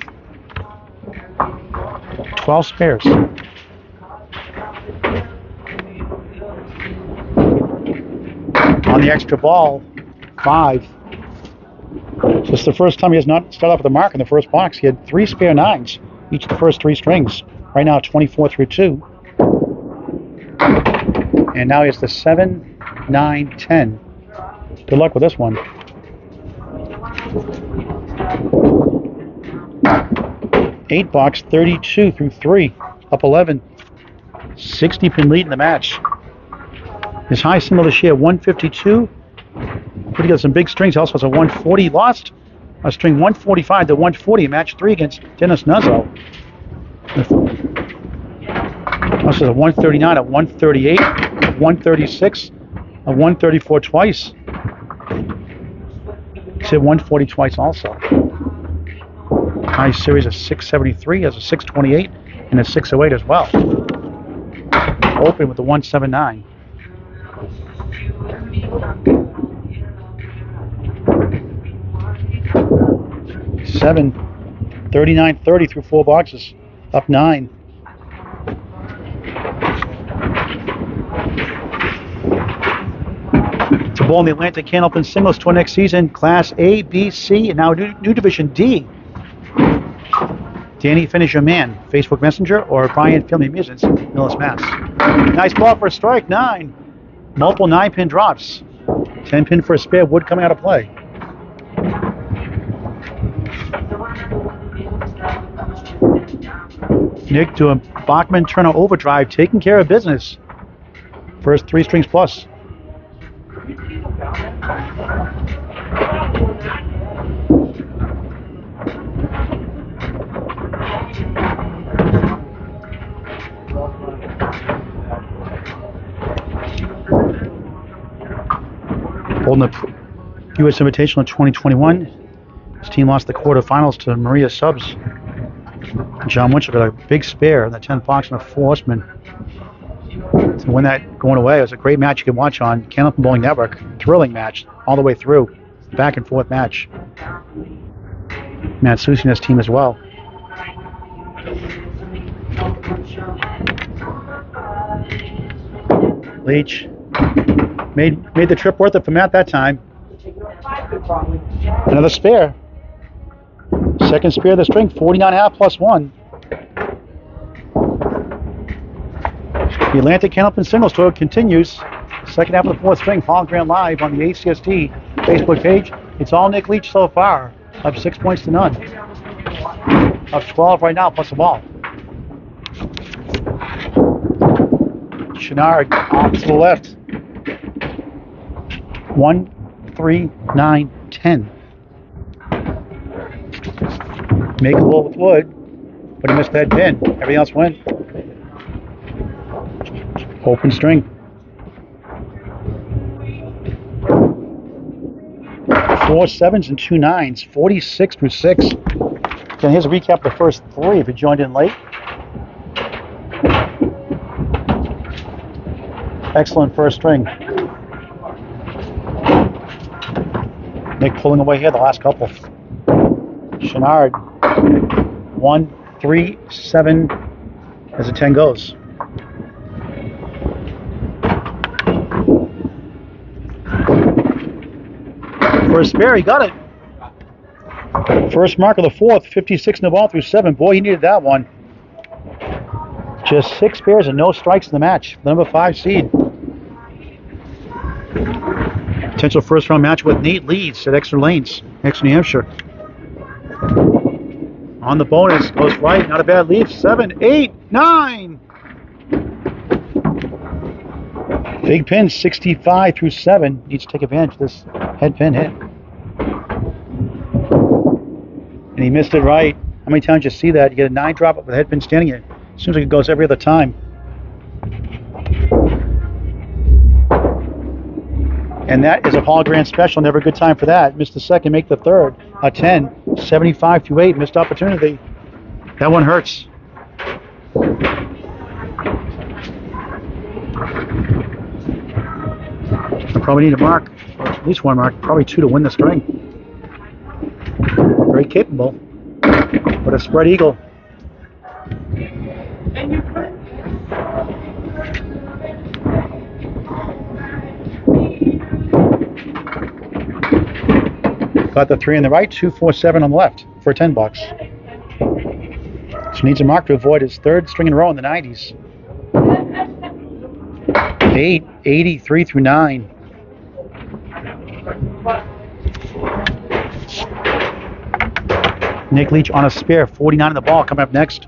12 spares. On the extra ball, 5. So it's the first time he has not started off with a mark in the first box. He had 3 spare 9s, each of the first 3 strings. Right now, 24 through 2. And now he has the 7, 9, 10. Good luck with this one. 8 box, 32 through 3, up 11. 60 pin lead in the match. His high single this year, 152. Put together some big strings. He also has a 140. He lost a string 145 to 140 in match 3 against Dennis Nuzzo. Also has a 139, a 138, a 136, a 134 twice. He's hit 140 twice also. High series of 673, has a 628 and a 608 as well. Open with the 179. Seven, 39-30 through 4 boxes, up 9. To bowl in the Atlantic Candlepin Singles Tour next season, Class A, B, C, and now new Division D. Danny, finish your man. Facebook Messenger or Brian Filmy Musings, Millis, Mass. Nice ball for a strike, 9. Multiple 9-pin drops. 10-pin for a spare, wood coming out of play. Nick to a Bachman Turner overdrive, taking care of business. First 3 strings plus. Holding the U.S. Invitational in 2021. His team lost the quarterfinals to Maria Subs. John Winchell got a big spare in the 10th box and a 4 horseman. To win that going away, it was a great match you can watch on Candlepin Bowling Network. Thrilling match all the way through. Back and forth match. Matt Susi and his team as well. Leach made the trip worth it for Matt that time. Another spare. Second spare of the string, 49.5 plus 1. The Atlantic Candlepin Singles Tour continues. Second half of the 4th string, hologram live on the ACST Facebook page. It's all Nick Leach so far, up 6 points to none. Up 12 right now, plus a ball. Chouinard off to the left. 1, 3, 9, 10. Make a roll with wood, but he missed that pin. Everything else went. Open string. 4 7s and 2 9s, 46 through 6. Then here's a recap of the first 3 if you joined in late. Excellent first string. Nick pulling away here the last couple. Chouinard, 1, 3, 7, as the 10 goes. For a spare, he got it. First mark of the fourth, 56 in the ball through 7. Boy, he needed that one. Just 6 spares and no strikes in the match. The number 5 seed. Potential first round match with Nate Leach at Exeter Lanes, Exeter, New Hampshire. On the bonus, goes right, not a bad lead. 7, 8, 9. Big pin, 65 through 7. Needs to take advantage of this head pin hit. And he missed it right. How many times you see that? You get a 9 drop with the head pin standing here. Seems like it goes every other time. And that is a Paul Grant special. Never a good time for that. Missed the second, make the third. A 10, 75 through 8. Missed opportunity. That one hurts. I probably need a mark, or at least one mark, probably 2 to win the string. Very capable. But a spread eagle. Got the 3 on the right, 2, 4, 7 on the left for $10. So needs a mark to avoid his 3rd string in a row in the 90s. 8, 83 through 9. Nick Leach on a spare, 49 in the ball, coming up next.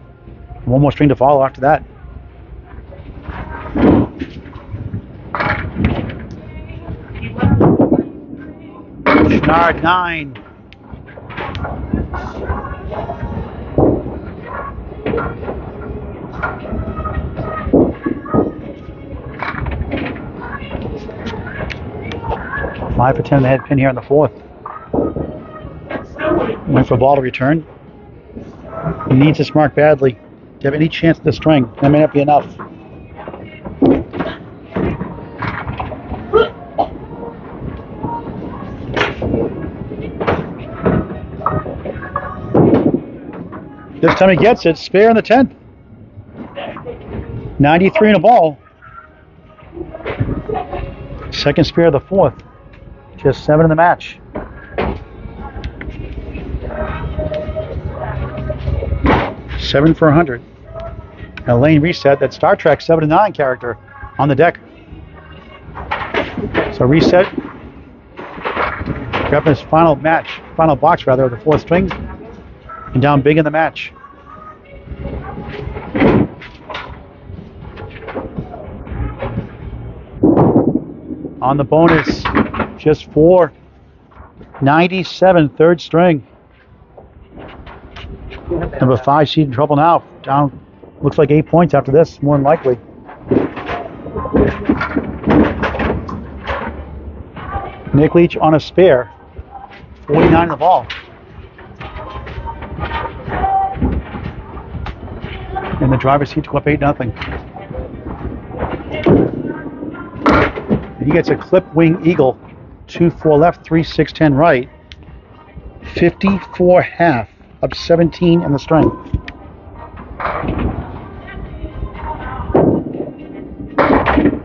One more string to follow after that. Chouinard, 9. Five for 10 in the head pin here on the 4th. Went for a ball to return. He needs this mark badly to have any chance at the string. That may not be enough. This time he gets it. Spare in the 10th. 93 in a ball. Second spare of the 4th. Just 7 in the match. $7 for $100. And a lane reset, that Star Trek 7 to 9 character on the deck. So reset. Grabbing his final box of the 4th string. And down big in the match. On the bonus, just 4. 97, 3rd string. Number 5 seed in trouble now. Down, looks like 8 points after this, more than likely. Nick Leach on a spare. 49 in the ball. And the driver's seat to go up 8-0. He gets a clip wing eagle. 2-4 left, 3-6-10 right. 54 half. Up 17 in the string.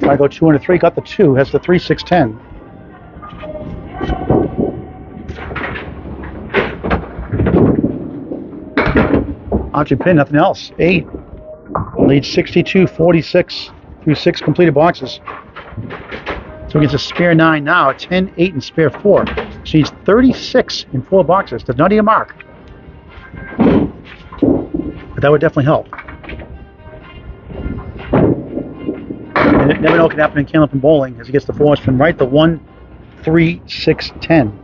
Try to go 2 under 3. Got the 2. Has the 3-6-10. Option pin, nothing else. 8. Leads 62-46 through 6 completed boxes. So he gets a spare 9 now. A 10, 8, and spare 4. So he's 36 in 4 boxes. Does not need a mark. But that would definitely help. And it never know what can happen in Candlepin bowling as he gets the 4 from right, the 1, 3, 6, 10.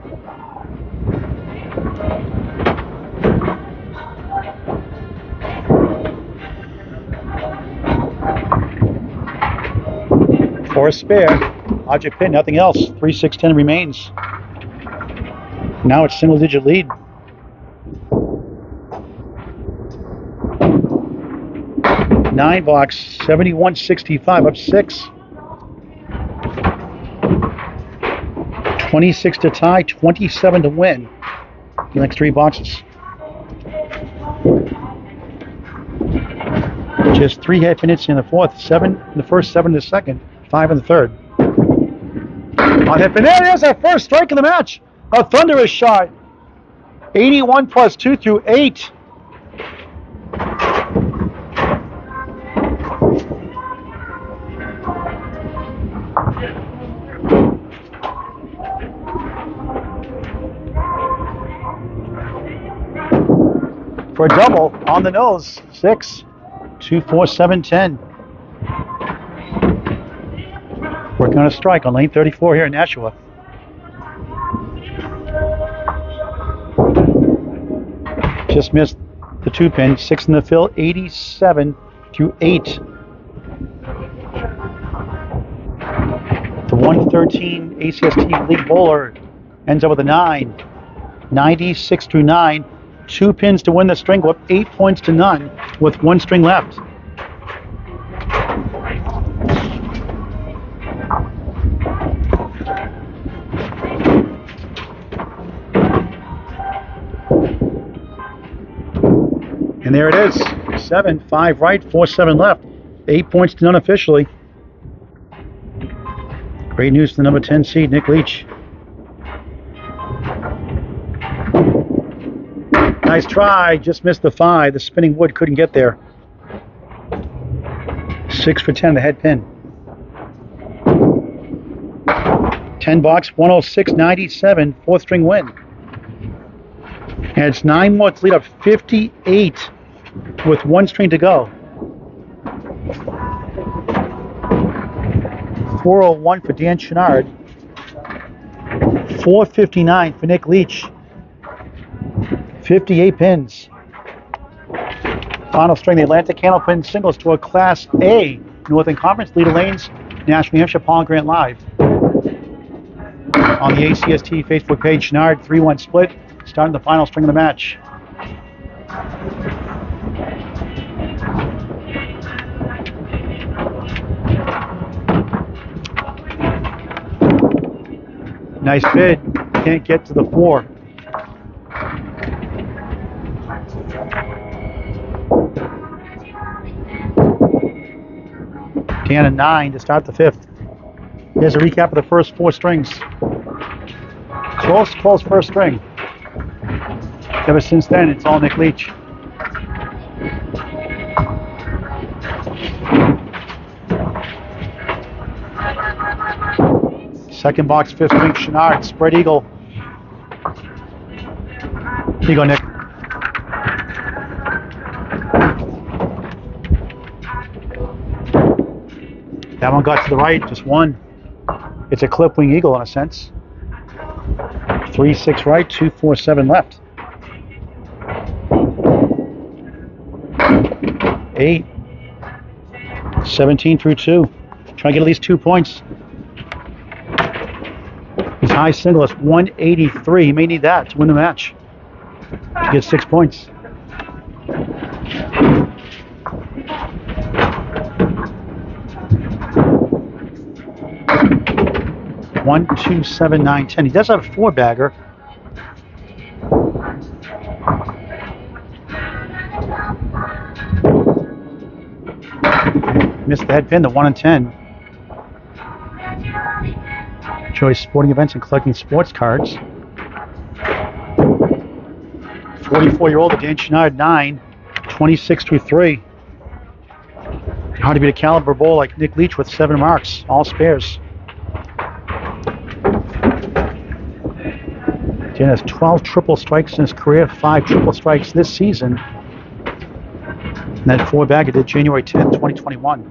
For a spare, object pin, nothing else. 3, 6, 10 remains. Now it's single digit lead. Nine box, 71.65, up 6. 26 to tie, 27 to win. The next 3 boxes. Just 3 half minutes in the fourth, 7 in the first, 7 in the second, 5 in the third. On hit, and there it is, our first strike of the match. A thunderous shot. 81 plus 2 through 8. For a double on the nose, 6, 2, 4, 7, 10. Working on a strike on lane 34 here in Nashua. Just missed the 2-pin, 6 in the fill, 87 through 8. The 113 ACST league bowler ends up with a 9, 96 through 9. 2 pins to win the string, go up 8 points to none with 1 string left. And there it is, 7, 5 right, 4, 7 left. 8 points to none officially. Great news to the number 10 seed, Nick Leach. Nice try, just missed the 5. The spinning wood couldn't get there. 6 for 10, the head pin. 10 box, 106.97, 4th string win. And it's 9 more to lead up 58 with 1 string to go. 401 for Dan Chouinard. 459 for Nick Leach. 58 pins. Final string, the Atlantic Candlepin singles to a Class A Northern Conference. Leader Lanes, National New Hampshire, Paul Grant Live. On the ACST Facebook page, Chouinard 3-1 split, starting the final string of the match. Nice bid, can't get to the 4. Dan a 9 to start the 5th. Here's a recap of the first 4 strings. Close first string. Ever since then, it's all Nick Leach. Second box, 5th string, Chouinard, spread eagle. Here you go, Nick. That one got to the right, just 1. It's a clip wing eagle in a sense. 3, 6 right, 2, 4, 7 left. 8, 17 through 2. Try to get at least 2 points. His high single is 183. He may need that to win the match. To get 6 points. One, 2, 7, 9, 10. He does have a 4-bagger. Missed the head pin, the 1 and 10. Enjoys sporting events and collecting sports cards. 44-year-old Dan Chouinard, 9, 26 through 3. Hard to beat a caliber bowl like Nick Leach with 7 marks, all spares. Dan has 12 triple strikes in his career, 5 triple strikes this season. And that 4-bagger did January 10th, 2021.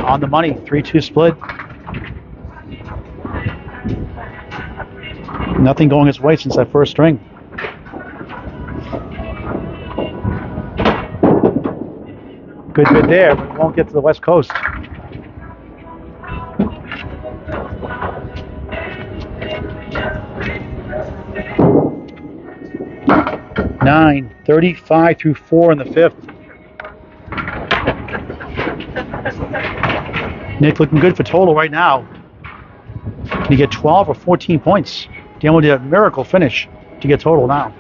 On the money, 3-2 split. Nothing going his way since that first string. Good bid there, but it won't get to the West Coast. Nine, 35 through 4 in the 5th. Nick looking good for total right now. Can he get 12 or 14 points? Dan will do a miracle finish to get total now.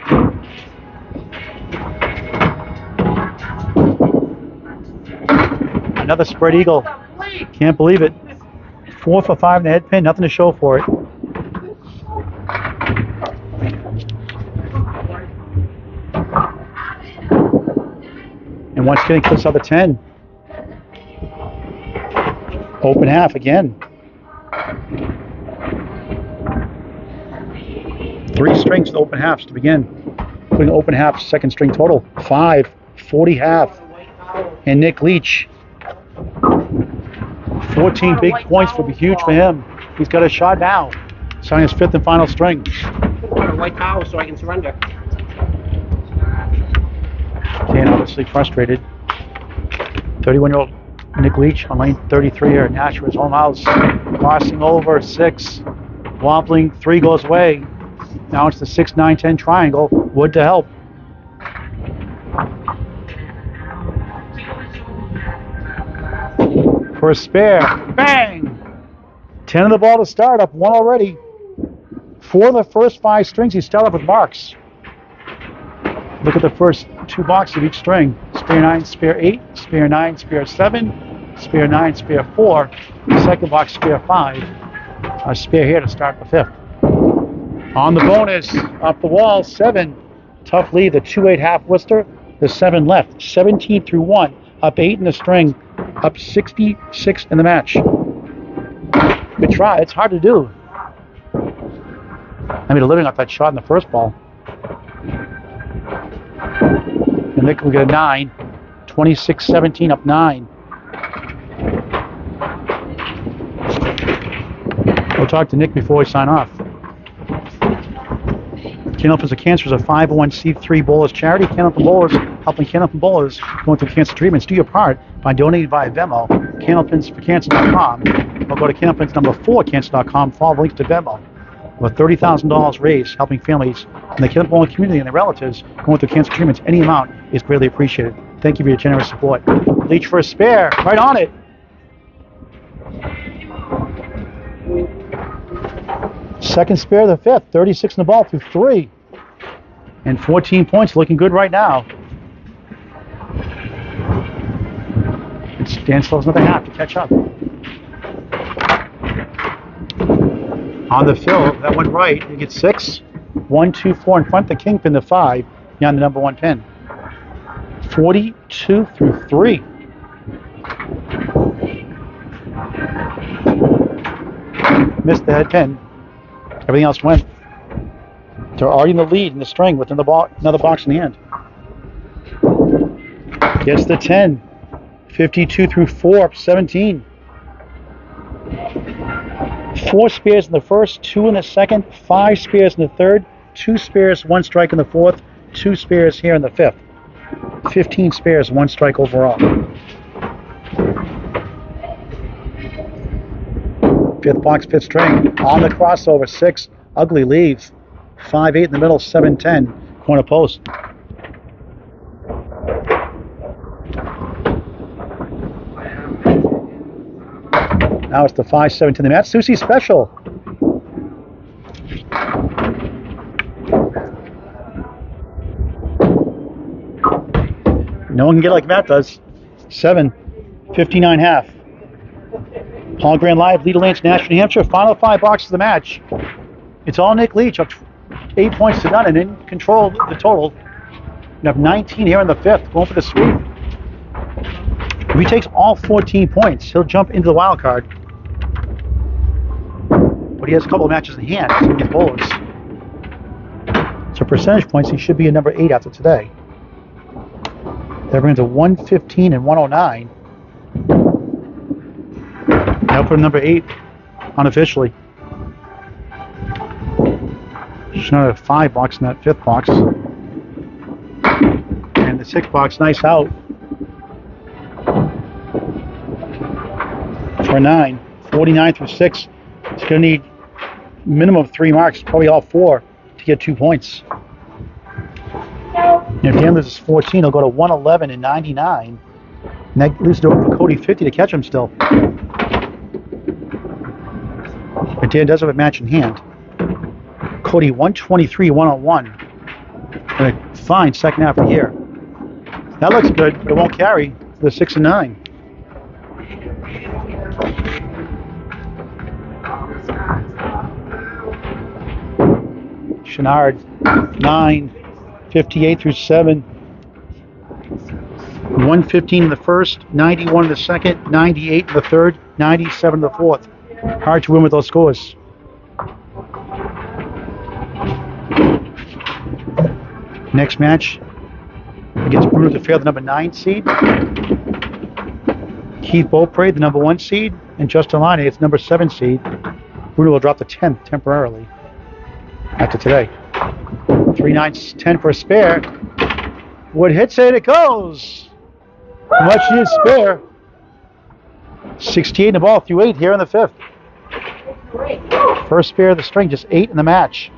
Another spread eagle. Can't believe it. 4 for 5 in the head pin. Nothing to show for it. And once again, clips up a 10. Open half again. 3 strings to open halves to begin. Putting open half, second string total. 5, 40 half. And Nick Leach. 14 big points would be huge for him. He's got a shot now. Signing his 5th and final string. I want a white towel so I can surrender. Dan obviously frustrated. 31-year-old Nick Leach on lane 33 here at Nashville's home house. Crossing over 6. Wobbling, 3 goes away. Now it's the 6, 9, 10 triangle. Wood to help. For a spare. Bang! 10 of the ball to start. Up 1 already. 4 of the first 5 strings. He's still up with marks. Look at the first 2 boxes of each string. Spare 9, spare 8, spare 9, spare 7, spare 9, spare 4. Second box, spare 5. A spare here to start the 5th. On the bonus, up the wall, 7. Tough lead, the 2-8 half Worcester, the 7 left. 17 through 1, up 8 in the string, up 66 in the match. Good try, it's hard to do. I made a living off that shot in the first ball. And Nick will get a 9. 26-17, up 9. We'll talk to Nick before we sign off. Candlepin is a cancer is a 501c3 bowlers charity. Candlepin Bowlers helping Candlepin bowlers going through cancer treatments. Do your part by donating via Venmo. Candlepinsforcancer.com. Or go to Candlepins number 4 cancer.com. Follow the links to Venmo. With $30,000 raised helping families in the Candlepin bowling community and their relatives going through cancer treatments. Any amount is greatly appreciated. Thank you for your generous support. Leach for a spare. Right on it. Second spare, the 5th. 36 in the ball through 3. And 14 points. Looking good right now. Dan still has another half to catch up. On the fill, that went right. You get 6. 1, 2, 4 in front. The kingpin, the 5. Beyond the number 1 pin. 42 through 3. Missed the head pin. Everything else went. They're already in the lead in the string with another box in the end. Gets the 10. 52 through 4, up 17. 4 spares in the first, 2 in the second, 5 spares in the third, 2 spares, 1 strike in the fourth, 2 spares here in the 5th. 15 spares, 1 strike overall. 5th box, 5th string. On the crossover, 6. Ugly leave. 5-8 in the middle, 7-10. Corner post. Now it's the 5-7 to the mat. Susie special. No one can get like Matt does. 7, 59 half. Paul Grand Live, Lead Lance, National New Hampshire. Final 5 boxes of the match. It's all Nick Leach, up 8 points to none, and in control of the total. You have 19 here in the 5th, going for the sweep. If he takes all 14 points, he'll jump into the wild card. But he has a couple of matches in hand to get bowlers. So percentage points, he should be a number 8 after today. That brings a 115 and 109. Now for number 8 unofficially. There's another 5 box in that 5th box. And the 6th box, nice out. For 9. 49 through 6. It's going to need minimum of 3 marks, probably all 4, to get 2 points. And if Dan loses 14, he'll go to 111 and 99. And that leaves it open for Cody 50 to catch him still. But Dan does have a match in hand. Cody 123, 101. And a fine second half of the year. That looks good, but it won't carry the 6 and 9. Chouinard 9:58 through 7. 115 in the first, 91 in the second, 98 in the third, 97 in the fourth. Hard to win with those scores. Next match against Bruno DeFeo, the number 9 seed. Keith Beaupre, the number 1 seed, and Justin Line, it's number 7 seed. Bruno will drop to 10th temporarily after today. 3-9-10 for a spare. Wood hits it, it goes. Much needed spare. 68 in the ball through 8 here in the 5th. First spare of the string, just 8 in the match.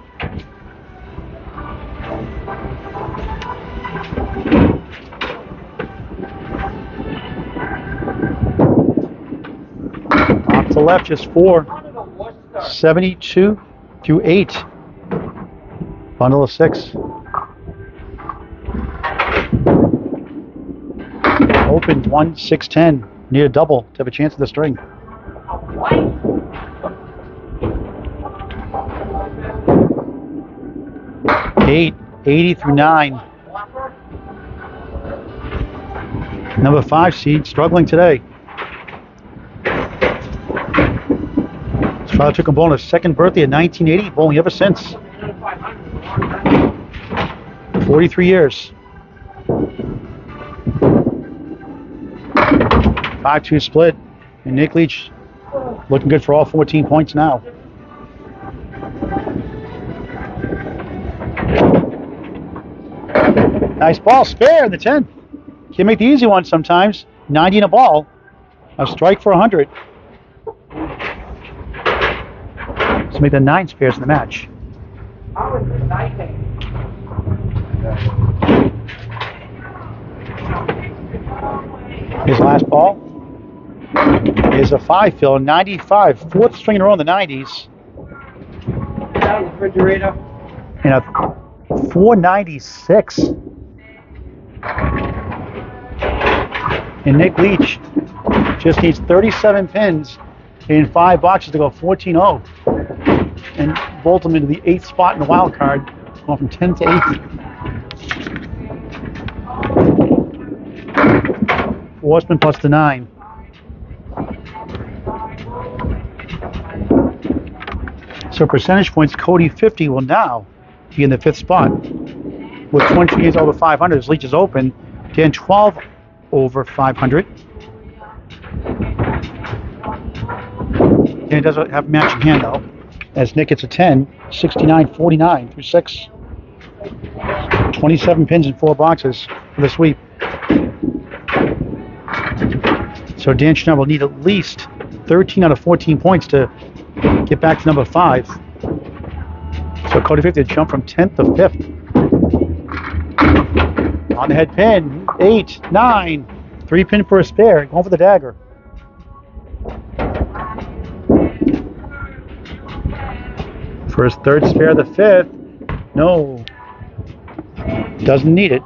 Off the left, just 4. 72 through 8. Bundle of 6. Opened 1, 6, 10. Need a double to have a chance at the string. Eight, 80 through 9. Number 5 seed, struggling today. His father took him bowling his second birthday in 1980, bowling ever since. 43 years. 5-2 split. And Nick Leach looking good for all 14 points now. Nice ball, spare in the 10th. Can't make the easy one sometimes. 90 in a ball. A strike for 100. Let's make the 9 spares in the match. His last ball is a 5 fill, 95. 4th string in a row in the 90s. Refrigerator. And a 496. And Nick Leach just needs 37 pins in 5 boxes to go 14-0 and bolt him into the 8th spot in the wild card, going from 10th to 8th. Horseman plus the 9. So percentage points, Cody 50 will now be in the 5th spot with 20 games over 500 as Leach is open. Dan 12 over 500. Dan does have a match in hand though, as Nick gets a 10, 69-49 through 6. 27 pins in 4 boxes for the sweep. So Dan Chouinard will need at least 13 out of 14 points to get back to number 5. So Cody 50 will jump from 10th to 5th. On the head pin, 8, 9, 3 pin for a spare, going for the dagger. First, 3rd spare, the 5th. No. Doesn't need it.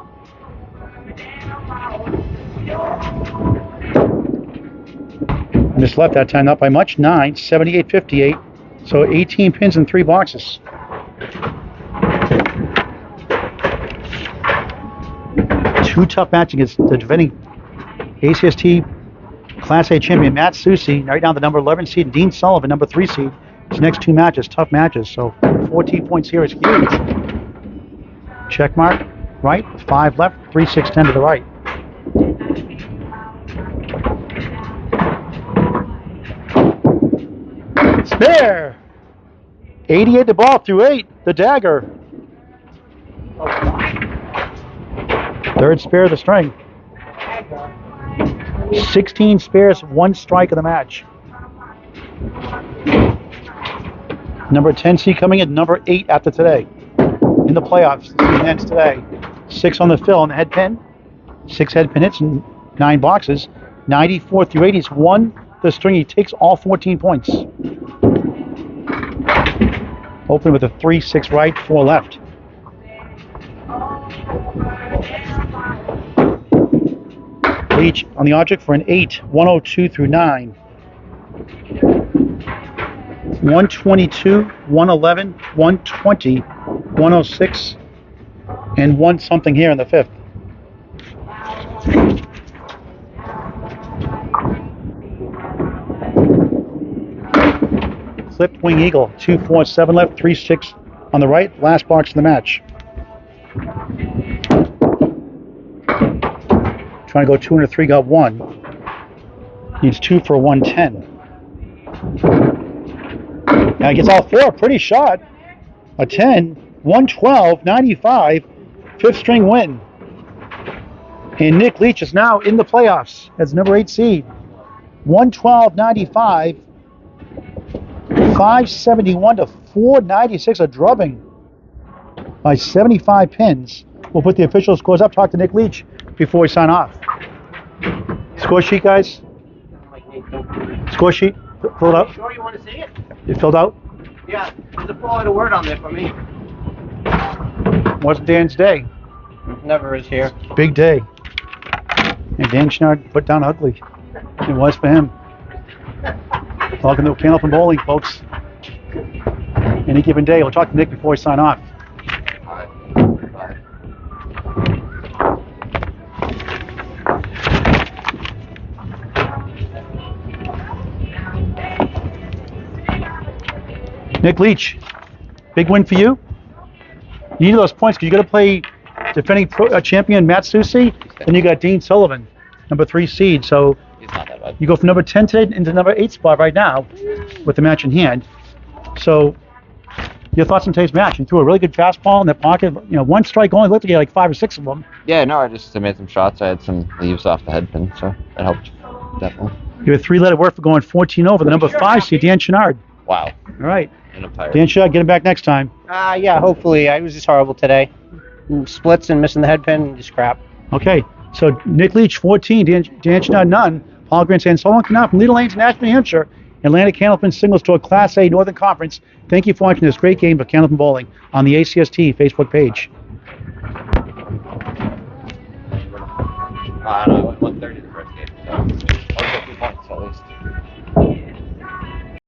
Missed left that time, not by much. 9, 78, 58. So 18 pins in 3 boxes. Two tough matches against the defending ACST Class A champion Matt Susi, right now the number 11 seed, and Dean Sullivan, number 3 seed. His next 2 matches, tough matches. So 14 points here is huge. Check mark, right, 5 left, 3, 6, 10 to the right. Spare! 88 the ball through 8, the dagger. 3rd spare of the string. 16 spares, 1 strike of the match. Number 10 seed coming in, number 8 after today. In the playoffs, the season ends today. 6 on the fill on the head pin. 6 head pin hits in 9 boxes. 94 through 80. He's won the string. He takes all 14 points. Open with a 3-6 right, 4 left. Leach on the object for an 8, 102 through 9. 122, 111, 120, 106, and 1 something here in the 5th. Flipped wing eagle, 2, 4, 7 left, 3, 6 on the right, last box of the match. Trying to go 2 and a 3, got 1. Needs 2 for a 110. Now he gets all 4, pretty shot. A 10, 112, 95, 5th string win. And Nick Leach is now in the playoffs as number 8 seed. 112, 95, 571 to 496, a drubbing by 75 pins. We'll put the official scores up, talk to Nick Leach before we sign off. Score sheet, guys? Score sheet? Fill it out? Sure you want to see it? It filled out? Yeah, there's a full word on there for me. Wasn't Dan's day. Never is here. Big day. And Dan Chouinard put down ugly. It was for him. Welcome to Candlepin Bowling, folks. Any given day. We'll talk to Nick before we sign off. Nick Leach, big win for you. You need those points because you got to play defending champion Matt Susi, and you got Dean Sullivan, number 3 seed. So He's not that bad. you go from number 10 today into number 8 spot right now with the match in hand. So your thoughts on today's match? You threw a really good fastball in that pocket. You know, 1 strike only looked to get like 5 or 6 of them. Yeah, no, I made some shots. I had some leaves off the head pin, so it helped, definitely. You have a 3-letter word for going 14 over the number 5 seed, Dan Chouinard. Wow. All right. And I'm tired. Dan Chouinard, get him back next time. Yeah, hopefully. I was just horrible today. Splits and missing the head pin, just crap. Okay, so Nick Leach, 14, Dan Chouinard, none. Paul Grant saying so long for now from Leader Lanes, Nashville, New Hampshire. Atlantic Candlepin Singles Tour Class A Northern Conference. Thank you for watching this great game of Candlepin Bowling on the ACST Facebook page. I went 130 the first game, so I'll get 2 points at least.